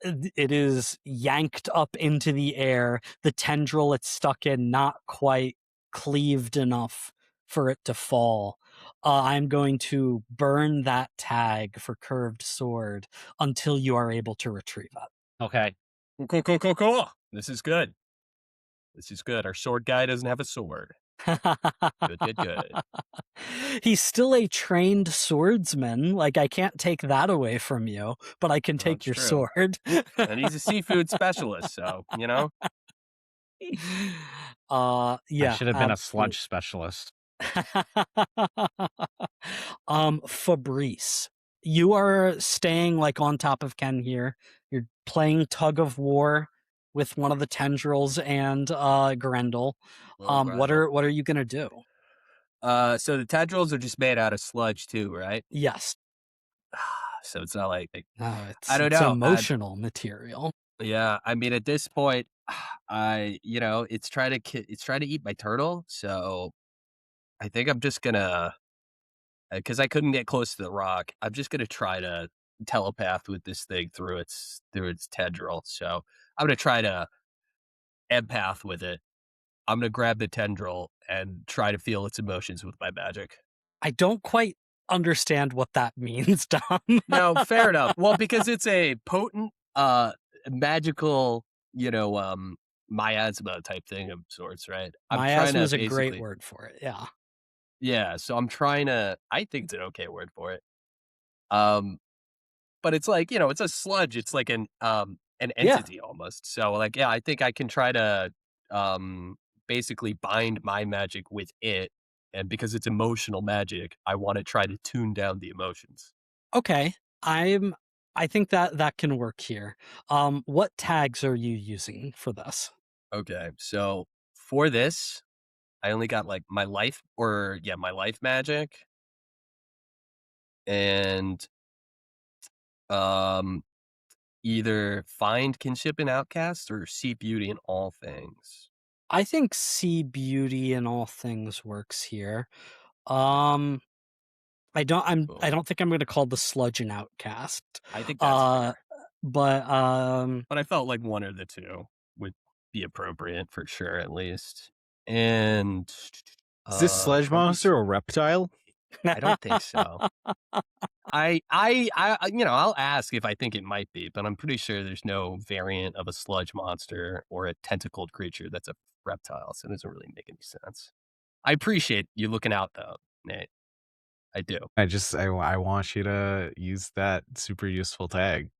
It is yanked up into the air. The tendril it's stuck in not quite cleaved enough for it to fall. I'm going to burn that tag for curved sword until you are able to retrieve it. Okay. Cool. This is good. Our sword guy doesn't have a sword. Good. He's still a trained swordsman. I can't take that away from you, but I can take That's your true. sword. And he's a seafood specialist, so, Yeah. I should have been a sludge absolutely. specialist. Fabrice, you are staying on top of Ken here. You're playing tug of war with one of the tendrils and Grendel. What are you gonna do? So the tendrils are just made out of sludge too, right? Yes. So it's not like No, I don't it's know. emotional material. Yeah, I mean, at this point, it's trying to eat my turtle. So I think I'm just gonna, because I couldn't get close to the rock. I'm just gonna try to telepath with this thing through its tendril. So I'm gonna try to empath with it. I'm gonna grab the tendril and try to feel its emotions with my magic. I don't quite understand what that means, Dom. No, fair enough. Well, because it's a potent, magical, miasma type thing of sorts, right? I'm trying Miasma to is a great basically, word for it. Yeah. yeah. So I'm trying to. I think it's an okay word for it. Um, but it's like it's a sludge. It's like an Yeah. entity almost. So like, yeah, I think I can try to basically bind my magic with it, and because it's emotional magic, I want to try to tune down the emotions. Okay. I'm I think that that can work here. What tags are you using for this? Okay, so for this, I only got like my life, or yeah, my life magic, and um either find kinship in outcast or see beauty in all things. I think see beauty in all things works here. Um I Boom. don't think I'm gonna call the sludge an outcast. I think that's Uh fair. but But I felt like one or the two would be appropriate for sure, at least. And Is this sludge grumpy. monster a reptile? I don't think so. I'll ask if I think it might be, but I'm pretty sure there's no variant of a sludge monster or a tentacled creature that's a reptile, so it doesn't really make any sense. I appreciate you looking out though, Nate. I do. I want you to use that super useful tag.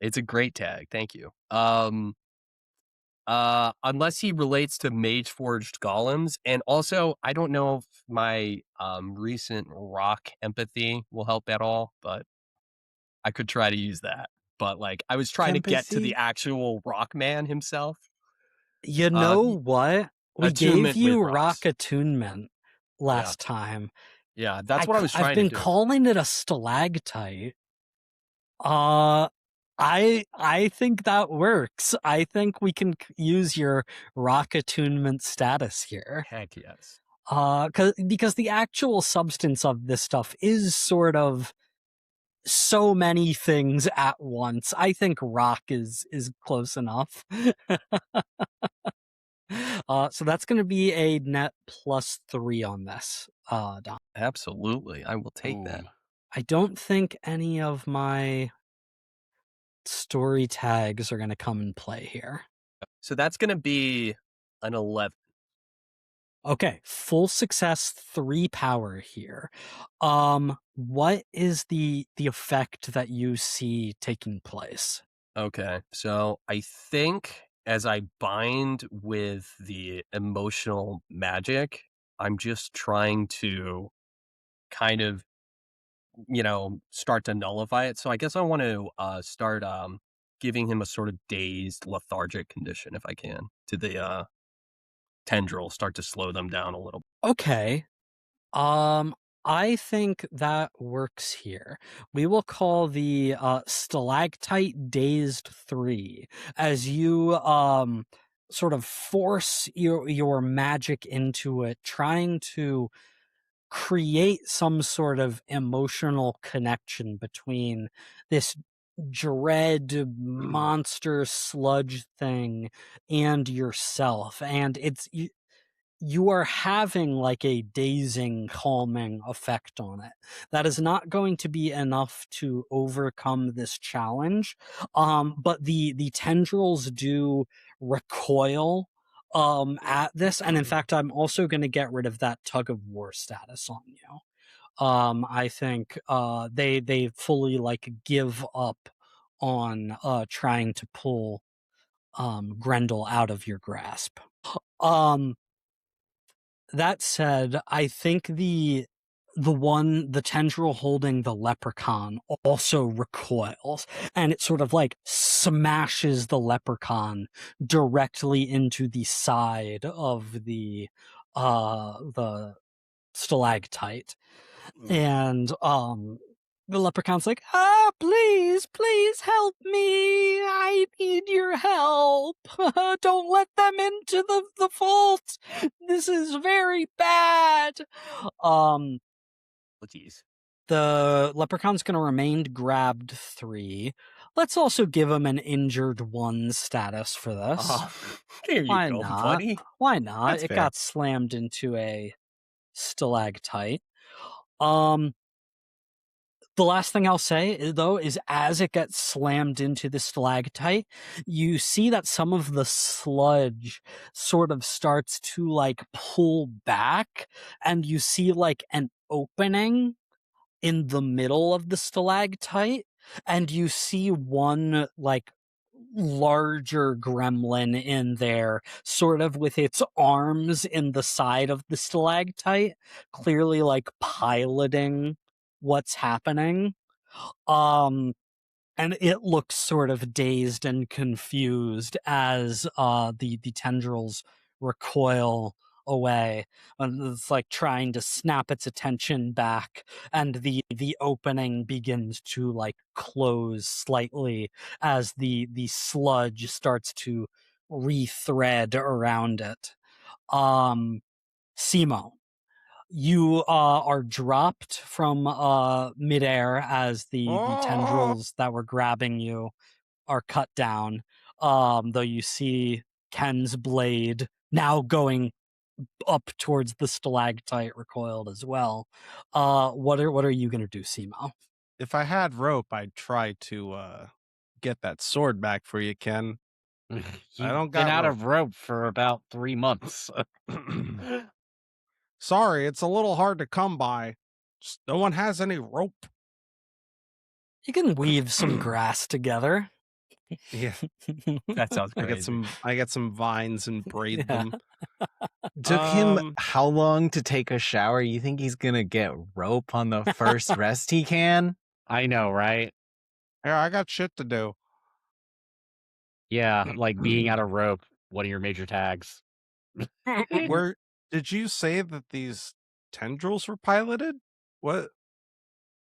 It's a great tag. Thank you. Unless he relates to mage forged golems, and also I don't know if my recent rock empathy will help at all, but I could try to use that. But like I was trying to get to the Empathy? actual rock man himself. you Uh, know y- what? We gave Attunement with you rock rocks. attunement Yeah, last time. yeah, that's what I was I've trying to been do. calling it a stalactite. Uh I think that works. I think we can use your rock attunement status here. Heck yes. Because the actual substance of this stuff is sort of so many things at once. I think rock is close enough. So that's going to be a net +3 on this. Dom. Absolutely, I will take that. Boom. I don't think any of my story tags are going to come in play here. So that's gonna be an 11. Okay, full success, 3 power here. What is the effect that you see taking place? Okay, so I think as I bind with the emotional magic, I'm just trying to kind of, start to nullify it. So I guess I want to start giving him a sort of dazed, lethargic condition if I can to the tendril, start to slow them down a little. Okay. Um, I think that works here. We will call the stalactite dazed 3 as you sort of force your magic into it, trying to create some sort of emotional connection between this dread monster sludge thing and yourself. And you are having like a dazing, calming effect on it. That is not going to be enough to overcome this challenge. But the tendrils do recoil at this, and in fact, I'm also going to get rid of that tug of war status on you. I think they fully like give up on trying to pull Grendel out of your grasp. Um, that said, I think the tendril holding the leprechaun also recoils, and it sort of like smashes the leprechaun directly into the side of the stalactite. And the leprechaun's like, please, please help me. we need your help. Don't let them into the vault. This is very bad. Oh, jeez. The leprechaun's going to remain grabbed 3. Let's also give him an injured 1 status for this. Oh, there you Why go, not? buddy. Why not? That's It fair. got slammed into a stalactite. The last thing I'll say, though, is as it gets slammed into the stalactite, you see that some of the sludge sort of starts to, like, pull back, and you see, like, an opening in the middle of the stalactite, and you see one, like, larger gremlin in there, sort of with its arms in the side of the stalactite, clearly, like, piloting what's happening. And it looks sort of dazed and confused as the tendrils recoil away, and it's like trying to snap its attention back, and the opening begins to, like, close slightly as the sludge starts to rethread around it. Simo, you are dropped from midair as the Oh, tendrils that were grabbing you are cut down. Though you see Ken's blade now going up towards the stalactite recoiled as well. What are you gonna do, Simo? if I had rope, I'd try to get that sword back for you, Ken. I You've don't been got out rope. of rope for about 3 months. Sorry, it's a little hard to come by. Just no one has any rope. You can weave some grass together. Yeah, That sounds I crazy. get some vines and braid Yeah. them. Took him Um, how long to take a shower? You think he's gonna get rope on the first rest he can? I know, right? Here, I got shit to do. Yeah, like being out of rope, one of your major tags. Where did you say that these tendrils were piloted? What?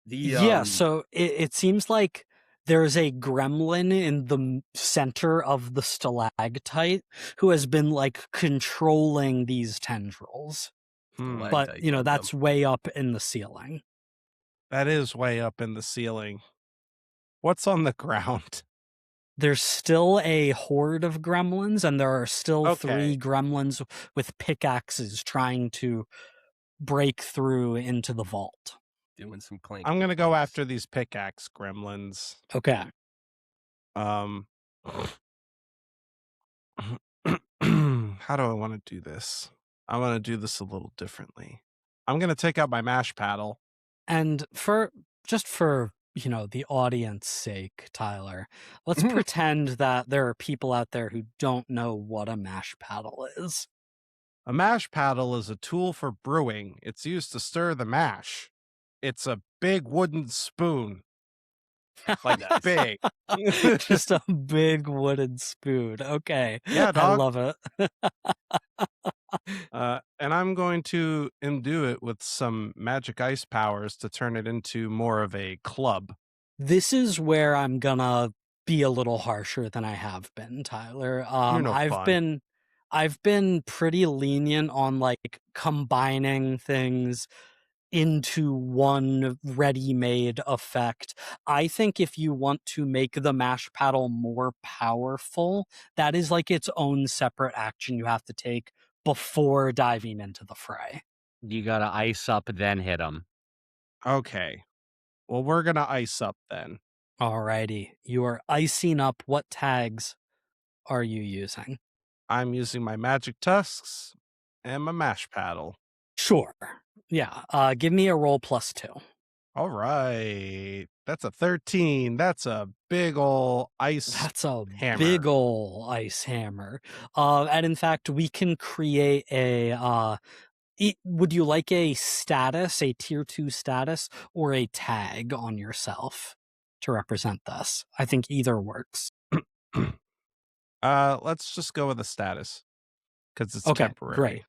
The Yeah, so it seems like there's a gremlin in the center of the stalactite who has been, like, controlling these tendrils. Hmm, But, stalactite you know, gundam. that's way up in the ceiling. that is way up in the ceiling. What's on the ground? There's still a horde of gremlins, and there are still 3 Okay. gremlins with pickaxes trying to break through into the vault. Doing some clanky. I'm gonna go clanks. after these pickaxe gremlins. Okay. How do I want to do this? I want to do this a little differently. I'm gonna take out my mash paddle. And for you know, the audience sake, Tyler, let's pretend that there are people out there who don't know what a mash paddle is. A mash paddle is a tool for brewing. It's used to stir the mash. It's a big wooden spoon. Like Nice. big. Just a big wooden spoon. Okay. Yeah, I dog. love it. And I'm going to imbue it with some magic ice powers to turn it into more of a club. This is where I'm gonna be a little harsher than I have been, Tyler. You're no fun. I've been pretty lenient on, like, combining things into one ready-made effect. I think if you want to make the mash paddle more powerful, that is, like, its own separate action you have to take before diving into the fray. You gotta ice up, then hit them. Okay. Well, we're gonna ice up then. Alrighty, you are icing up. What tags are you using? I'm using my magic tusks and my mash paddle. Sure. Yeah. Give me a roll +2. All right. That's a 13. That's a big ol' ice That's a hammer. big ol' ice hammer. And in fact, we can create a would you like a status, a tier 2 status, or a tag on yourself to represent this? I think either works. Let's just go with the status because it's Okay, temporary. great.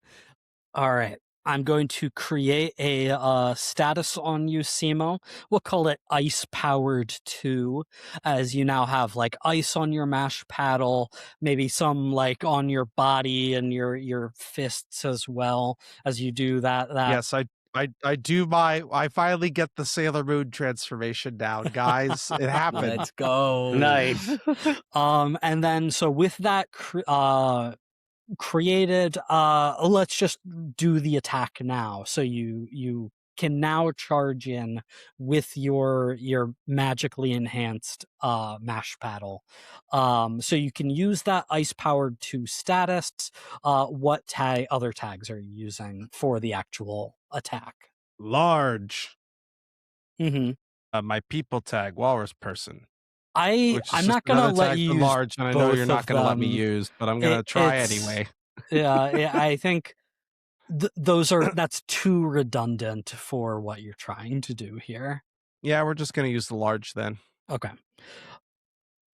All right. I'm going to create a status on you, Simo. We'll call it Ice Powered 2, as you now have like ice on your mash paddle, maybe some like on your body and your fists as well as you do that. Yes, I do I finally get the Sailor Moon transformation down, guys. It happened. Let's go. Nice. And then so with that created, let's just do the attack now. So you can now charge in with your magically enhanced mash paddle. So you can use that ice powered 2 status. What other tags are you using for the actual attack? Large. Mm-hmm. My people tag, walrus person. I'm Which is just not gonna another let tag you for use large, and I know you're both not of gonna let me them. use, but I'm gonna try It's anyway. yeah, I think that's too redundant for what you're trying to do here. Yeah, we're just gonna use the large then. Okay.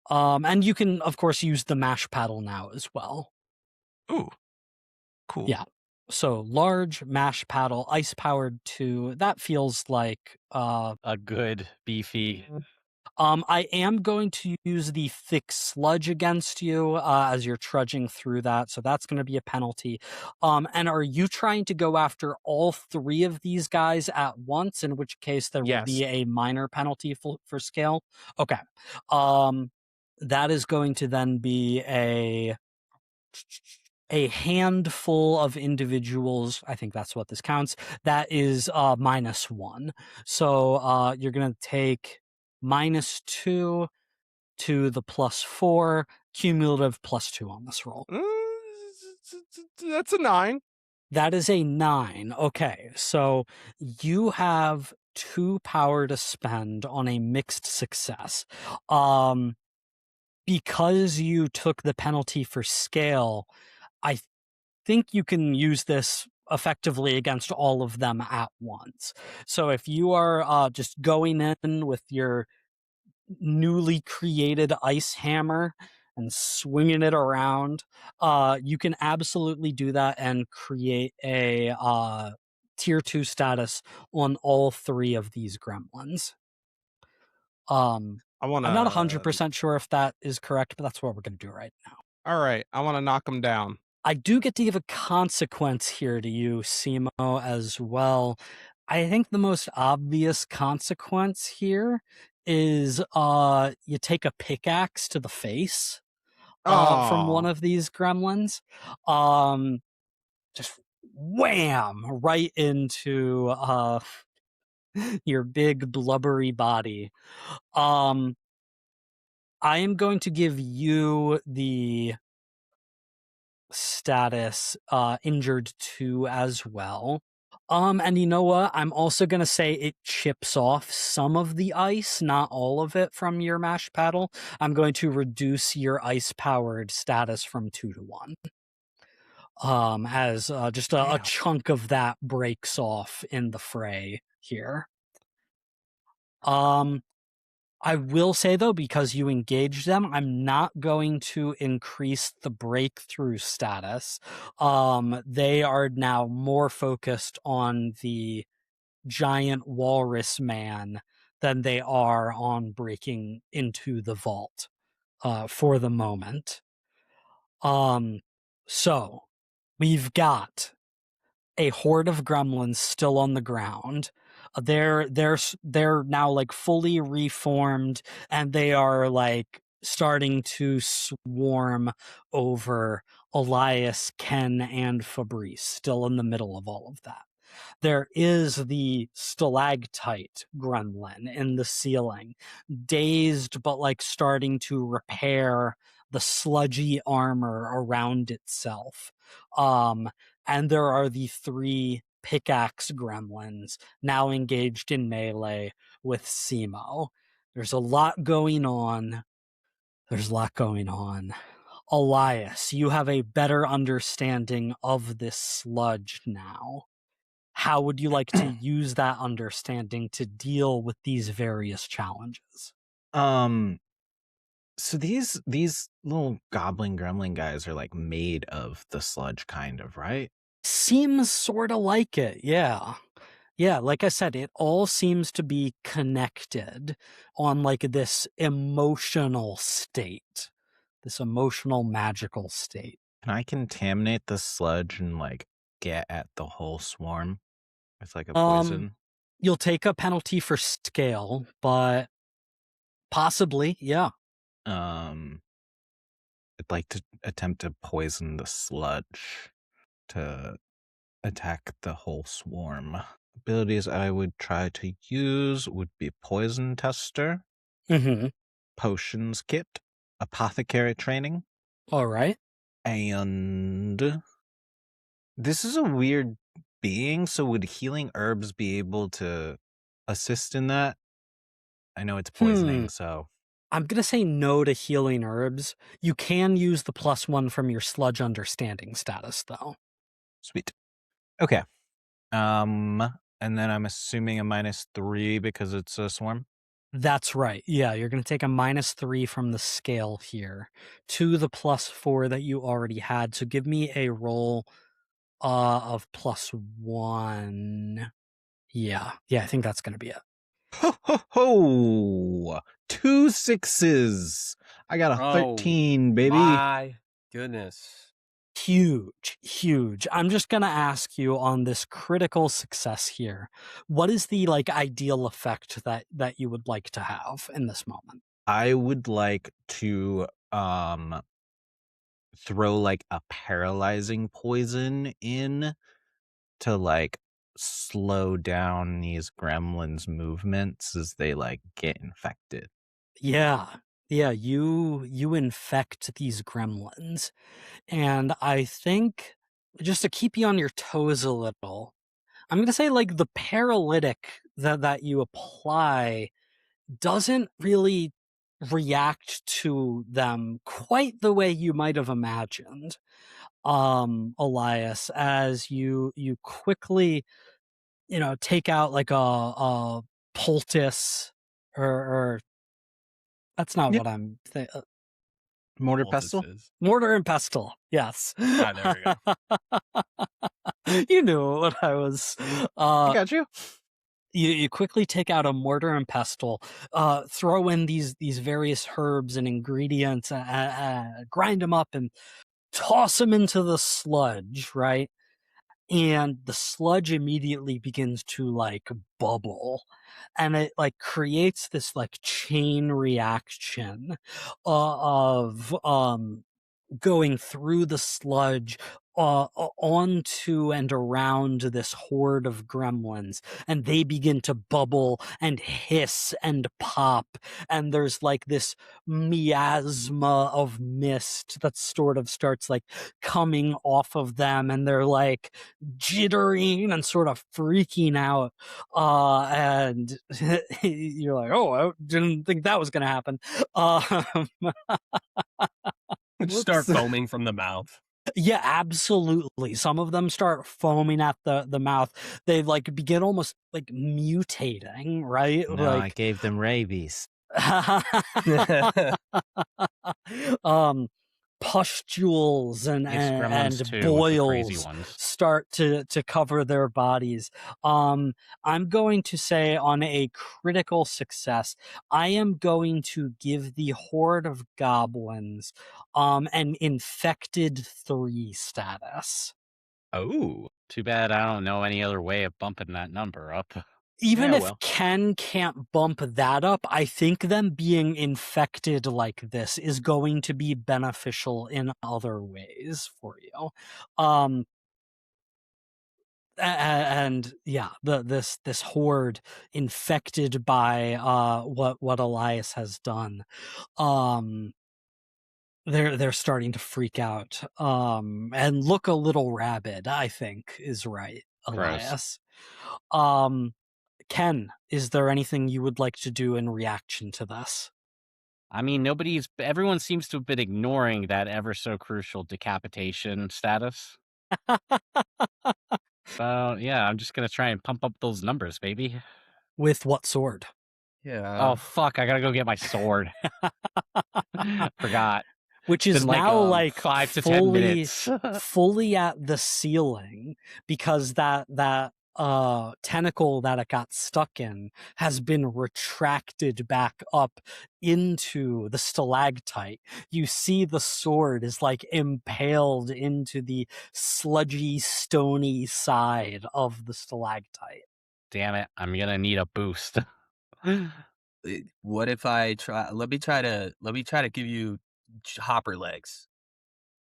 And you can of course use the mash paddle now as well. Ooh, cool. Yeah. So large mash paddle, ice powered 2. That feels like A good beefy. I am going to use the thick sludge against you as you're trudging through that, so that's going to be a penalty. And are you trying to go after all 3 of these guys at once? In which case, there will be Yes. a minor penalty for scale. Okay. That is going to then be a handful of individuals. I think that's what this counts. That is -1. So you're going to take -2 to the +4, cumulative +2 on this roll. That's a 9. That is a 9. Okay, so you have 2 power to spend on a mixed success. Because you took the penalty for scale, I think you can use this effectively against all of them at once. So if you are just going in with your newly created ice hammer and swinging it around, you can absolutely do that and create a tier 2 status on all 3 of these gremlins. I'm not 100% sure if that is correct, but that's what we're going to do right now. All right, I want to knock him down. I do get to give a consequence here to you, Simo, as well. I think the most obvious consequence here is you take a pickaxe to the face from one of these gremlins. Just wham right into your big blubbery body. I am going to give you the status injured 2 as well. And you know what? I'm also gonna say it chips off some of the ice, not all of it from your mash paddle. I'm going to reduce your ice powered status from 2 to 1. As just a chunk of that breaks off in the fray here. I will say though, because you engaged them, I'm not going to increase the breakthrough status. They are now more focused on the giant walrus man than they are on breaking into the vault for the moment. So we've got a horde of gremlins still on the ground. They're now like fully reformed, and they are like starting to swarm over Elias, Ken, and Fabrice, still in the middle of all of that. There is the stalactite gremlin in the ceiling, dazed but like starting to repair the sludgy armor around itself. And there are the 3 pickaxe gremlins now engaged in melee with Simo. There's a lot going on. Elias, you have a better understanding of this sludge now. How would you like to use that understanding to deal with these various challenges? So these little goblin gremlin guys are like made of the sludge, kind of, right? Seems sorta like it, yeah. Yeah, like I said, it all seems to be connected on, like, this emotional state, this emotional magical state. Can I contaminate the sludge and, like, get at the whole swarm with, like, a Um, poison? you'll take a penalty for scale, but possibly, yeah. Um, I'd like to attempt to poison the sludge to attack the whole swarm. Abilities I would try to use would be Poison Tester, Mhm. Potions Kit, Apothecary Training, Alright. and this is a weird being, so would healing herbs be able to assist in that? I know it's Hmm. poisoning, so I'm gonna say no to healing herbs. You can use the +1 from your sludge understanding status, though. sweet. Okay. And then I'm assuming a -3 because it's a swarm. That's right. Yeah, you're gonna take a -3 from the scale here to the +4 that you already had. So give me a roll of +1. Yeah. Yeah, I think that's gonna be it. Ho ho ho! 2 sixes. I got a Oh 13, baby. my goodness. Huge, huge. I'm just gonna ask you on this critical success here, what is the, like, ideal effect that you would like to have in this moment? I would like to throw like a paralyzing poison in to like slow down these gremlins' movements as they like get infected. Yeah. Yeah, you infect these gremlins, and I think just to keep you on your toes a little, I'm gonna say, like, the paralytic that you apply doesn't really react to them quite the way you might have imagined, Elias, as you quickly, take out like a poultice or that's not Yep. what I'm Mortar pestle. Poultices. mortar and pestle. Yes. Ah, there we go. You knew what I was. I got you. You quickly take out a mortar and pestle, throw in these various herbs and ingredients, grind them up, and toss them into the sludge, right? And the sludge immediately begins to like bubble, and it like creates this like chain reaction of going through the sludge onto and around this horde of gremlins, and they begin to bubble and hiss and pop, and there's like this miasma of mist that sort of starts like coming off of them, and they're like jittering and sort of freaking out, and you're like, oh, I didn't think that was gonna happen. um Start Whoops. foaming from the mouth. Yeah, absolutely. Some of them start foaming at the mouth. They like begin almost like mutating, right? No, I Like gave them rabies. um pustules and It's gremlins and too with the crazy boils ones. start to cover their bodies. I'm going to say on a critical success, I am going to give the horde of goblins an infected 3 status. Oh. Too bad I don't know any other way of bumping that number up. Even Yeah, if well. Ken can't bump that up, I think them being infected like this is going to be beneficial in other ways for you. Um, and yeah, this horde infected by what Elias has done. Um, they're starting to freak out and look a little rabid, I think is right, Gross. Elias. Um, Ken, is there anything you would like to do in reaction to this? I mean, everyone seems to have been ignoring that ever so crucial decapitation status. So, yeah, I'm just gonna try and pump up those numbers, baby. With what sword? Oh, Yeah. fuck, I gotta go get my sword. Forgot. which is Been like, now like 5 to 10 minutes. fully at the ceiling because that tentacle that it got stuck in has been retracted back up into the stalactite. You see the sword is like impaled into the sludgy, stony side of the stalactite. Damn it! I'm gonna need a boost. What if I try? Let me try to give you hopper legs.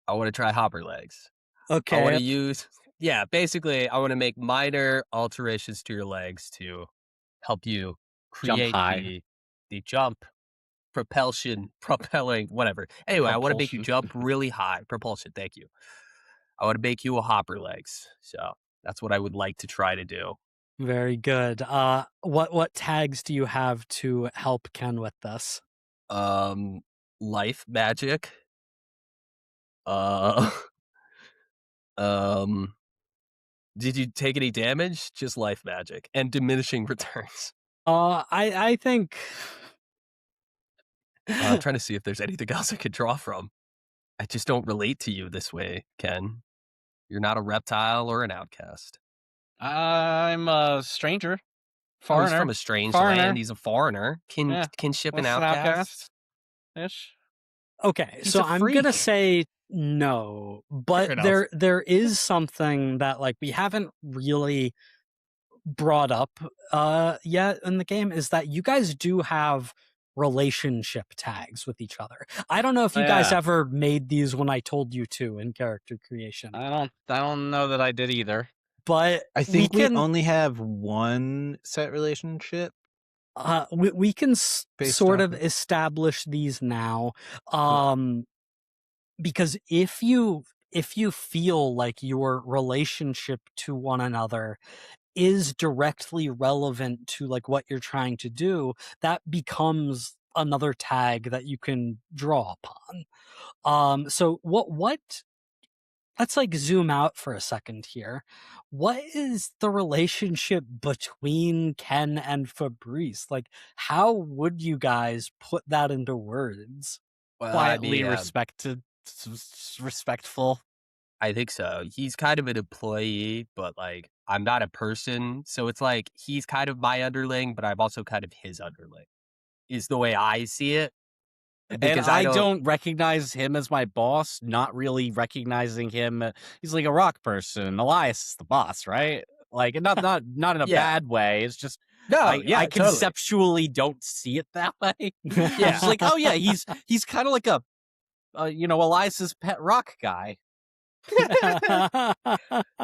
I want to try hopper legs. I want to Okay. use, yeah, basically, I want to make minor alterations to your legs to help you Jump create high. the jump, propelling, whatever. Anyway, I want to make you Propulsion. jump really high. Propulsion, thank you. I want to make you a hopper legs. So that's what I would like to try to do. Very good. What tags do you have to help Ken with this? Life magic. Uh, did you take any damage? Just life magic and diminishing returns. I think I'm trying to see if there's anything else I could draw from. I just don't relate to you this way, Ken. You're not a reptile or an outcast. I'm a stranger, Oh, foreigner. he's from a strange Foreigner. land. He's a foreigner. Yeah, Kinship and What's an outcast. Ish. okay. He's So a I'm gonna freak. say no, Fair but enough. there is something that like we haven't really brought up yet in the game is that you guys do have relationship tags with each other. I don't know if you guys Yeah. ever made these when I told you to in character creation, I don't know that I did either. but I think we can only have one set relationship. we can Based sort off of of- establish these now, because if you feel like your relationship to one another is directly relevant to like what you're trying to do, that becomes another tag that you can draw upon. So what let's like zoom out for a second here. What is the relationship between Ken and Fabrice? Like, how would you guys put that into words? Well, Quietly respectful. I think so. He's kind of an employee, but like I'm not a person. So it's like he's kind of my underling, but I'm also kind of his underling, is the way I see it. And Because I don't recognize him as my boss, not really recognizing him. He's like a rock person. Elias is the boss, right? Like not in a Yeah. bad way. It's just No, I yeah, totally. conceptually don't see it that way. Yeah. It's like, oh yeah, he's kind of like a Elias's pet rock guy.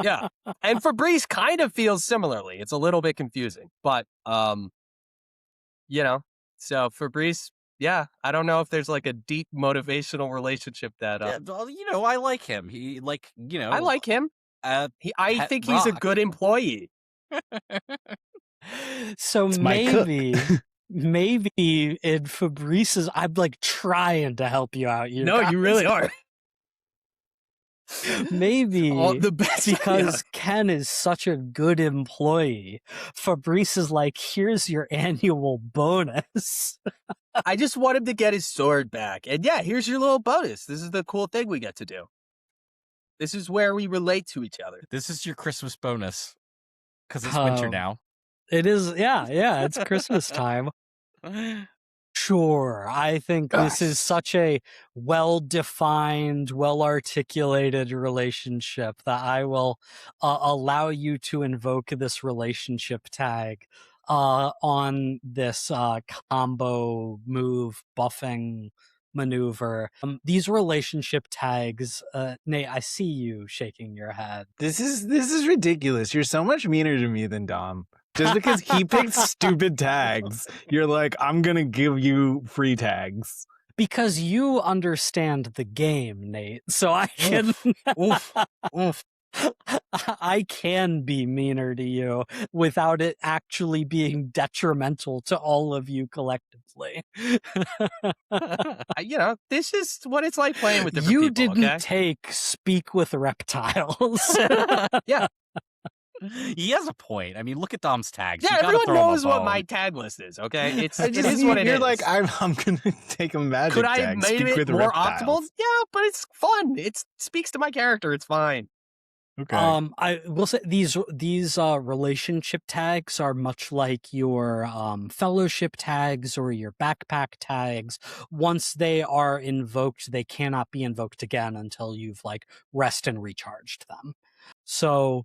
Yeah. And Fabrice kind of feels similarly. It's a little bit confusing, but so Fabrice, yeah, I don't know if there's like a deep motivational relationship that Yeah, well, I like him. He I like him. I pet think he's a rock. good employee. So It's my cook. maybe in Fabrice's, I'm like trying to help you out. No, you really are. Maybe The best because Ken is such a good employee. Fabrice is like, here's your annual bonus. I just want him to get his sword back. And yeah, here's your little bonus. This is the cool thing we get to do. This is where we relate to each other. This is your Christmas bonus. Because it's winter now. It is, yeah, it's Christmas time. Sure, I think this is such a well-defined, well-articulated relationship that I will allow you to invoke this relationship tag on this combo move buffing maneuver. These relationship tags, Nate, I see you shaking your head. This is ridiculous. You're so much meaner to me than Dom. Just because he picked stupid tags, you're like, I'm gonna give you free tags. Because you understand the game, Nate. So I can Oof. I can be meaner to you without it actually being detrimental to all of you collectively. This is what it's like playing with different You people. didn't Okay? take Speak with Reptiles. Yeah. He has a point. I mean, look at Dom's tags. Yeah, You gotta everyone throw him a knows what bone. my tag list is. Okay, it I just, is what it you're is. like, I'm gonna take a magic Could I have tag. made Speak it with more reptiles. optimal? Yeah, but it's fun. It speaks to my character. It's fine. Okay. I will say these relationship tags are much like your fellowship tags or your backpack tags. Once they are invoked, they cannot be invoked again until you've like rest and recharged them. So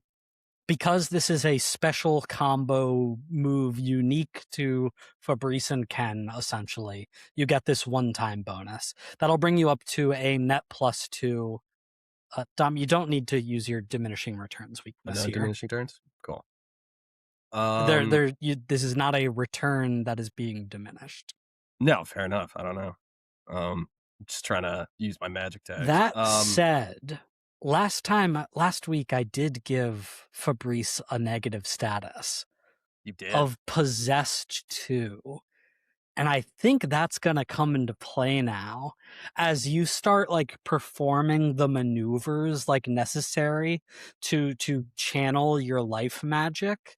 because this is a special combo move unique to Fabrice and Ken, essentially, you get this one-time bonus. That'll bring you up to a net +2. Dom, you don't need to use your diminishing returns weakness No here. diminishing turns. Cool. This is not a return that is being diminished. No, fair enough. I don't know. I'm just trying to use my magic tags. That said, last week I did give Fabrice a negative status you did. of possessed 2. And I think that's going to come into play now as you start like performing the maneuvers like necessary to channel your life magic.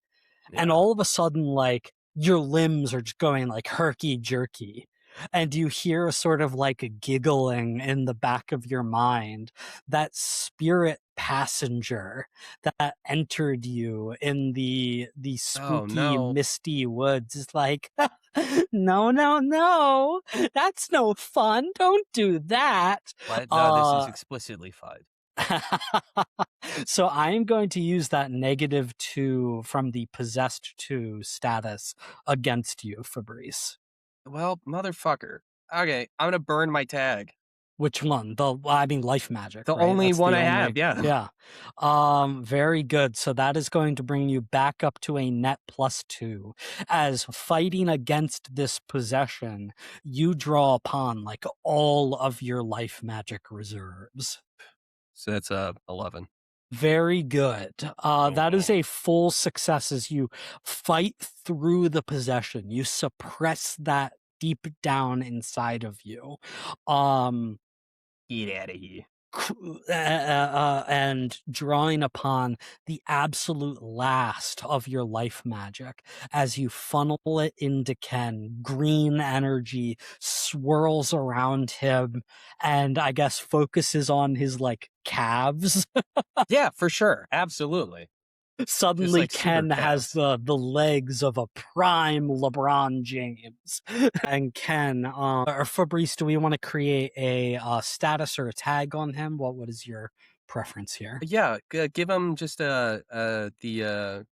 Yeah. And all of a sudden, like, your limbs are just going like herky-jerky. And you hear a sort of like a giggling in the back of your mind. That spirit passenger that entered you in the spooky, no. misty woods is like, no, that's no fun. Don't do that. No, this is explicitly fun. So I'm going to use that -2 from the possessed 2 status against you, Fabrice. Well, motherfucker. Okay, I'm gonna burn my tag. Which one? Life magic. The right? only That's one the I only- have, yeah. Yeah. Very good. So that is going to bring you back up to a net +2. As fighting against this possession, you draw upon like all of your life magic reserves. So that's 11. Very good. That is a full success as you fight through the possession. You suppress that deep down inside of you. Get out of here. And drawing upon the absolute last of your life magic as you funnel it into Ken. Green energy swirls around him and I guess focuses on his like calves. Yeah, for sure. Absolutely. Suddenly like, super Ken has calves. the legs of a prime LeBron James. And Ken, or Fabrice, do we want to create a status or a tag on him? What is your preference here? Yeah, give him just the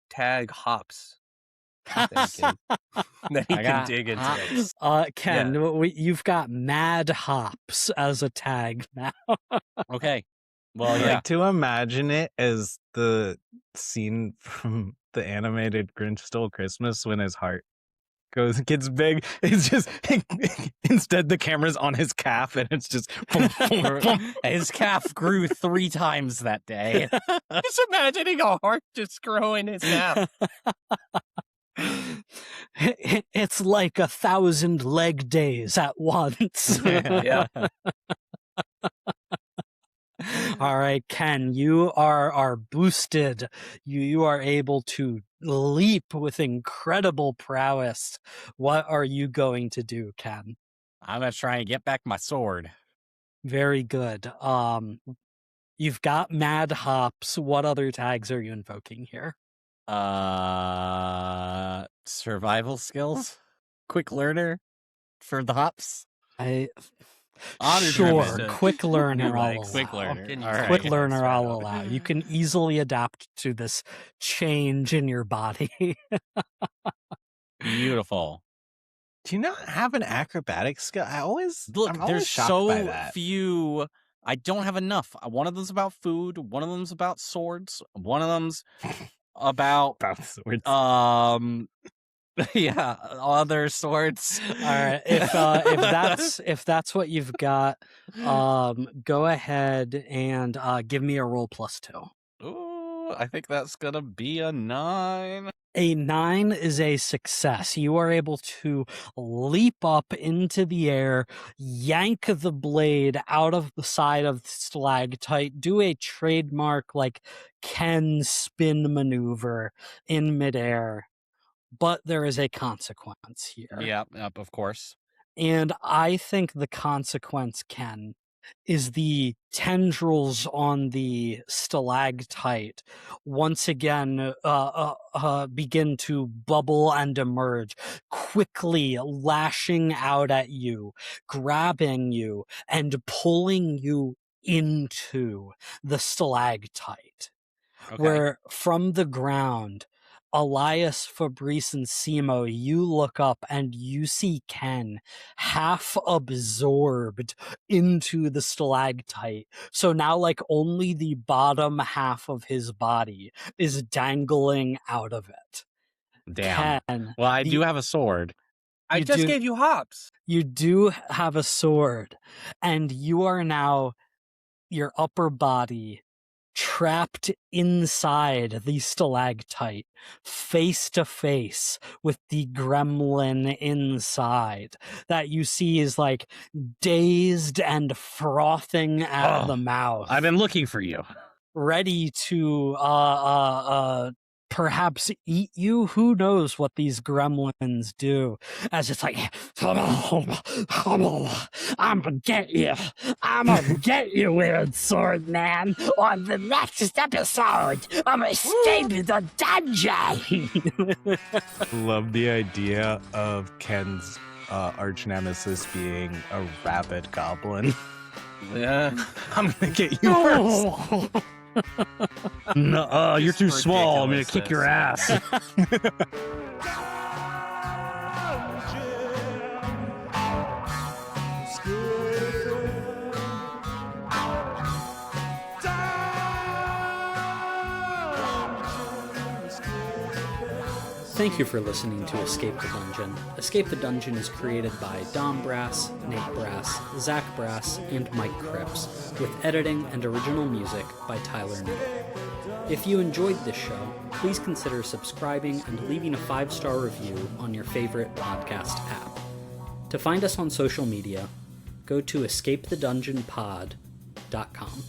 tag hops. That he can dig into. Ken, you've got Mad Hops as a tag now. Okay. Well, I yeah. like to imagine it as the scene from the animated Grinch Stole Christmas when his heart gets big. It's just instead the camera's on his calf and it's just His calf grew 3 times that day. Just imagining a heart just growing his calf. It's like 1,000 leg days at once. Yeah. All right, Ken, you are boosted. You are able to leap with incredible prowess. What are you going to do, Ken? I'm gonna try and get back my sword. Very good. You've got Mad Hops. What other tags are you invoking here? Survival skills? Quick learner for the hops? Sure, driven. quick learner. New I'll legs. Quick allow. learner. Can you All right. Quick Right. learner, Straight I'll up. allow. You can easily adapt to this change in your body. Beautiful. Do you not have an acrobatic skill? I'm always There's shocked so by that. few. I don't have enough. One of them's about food. One of them's about swords. One of them's about swords. yeah, other swords. All right, if that's what you've got, go ahead and give me a roll +2. Ooh, I think that's gonna be a 9. A 9 is a success. You are able to leap up into the air, yank the blade out of the side of the stalactite, do a trademark like Ken spin maneuver in midair. But there is a consequence here. Yep, of course. And I think the consequence, Ken, is the tendrils on the stalactite once again begin to bubble and emerge, quickly lashing out at you, grabbing you, and pulling you into the stalactite. Okay. Where from the ground, Elias, Fabrice, and Simo, you look up and you see Ken half absorbed into the stalactite. So now, like, only the bottom half of his body is dangling out of it. Damn. Ken, Well, I do have a sword. I You just do- gave you hops. you do have a sword, and you are now your upper body trapped inside the stalactite, face to face with the gremlin inside, that you see is like dazed and frothing at the mouth, I've been looking for you. ready to perhaps eat you. Who knows what these gremlins do, as it's like, I'm gonna get you, I'm gonna get you, weird sword man, on the next episode of Escape the Dungeon. Love the idea of Ken's arch nemesis being a rabid goblin. Yeah. I'm gonna get you first. No, you're It's too small. I'm gonna ridiculous, kick your this. ass. Thank you for listening to Escape the Dungeon. Escape the Dungeon is created by Dom Brass, Nate Brass, Zach Brass, and Mike Cripps, with editing and original music by Tyler Niddle. If you enjoyed this show, please consider subscribing and leaving a 5-star review on your favorite podcast app. To find us on social media, go to escapethedungeonpod.com.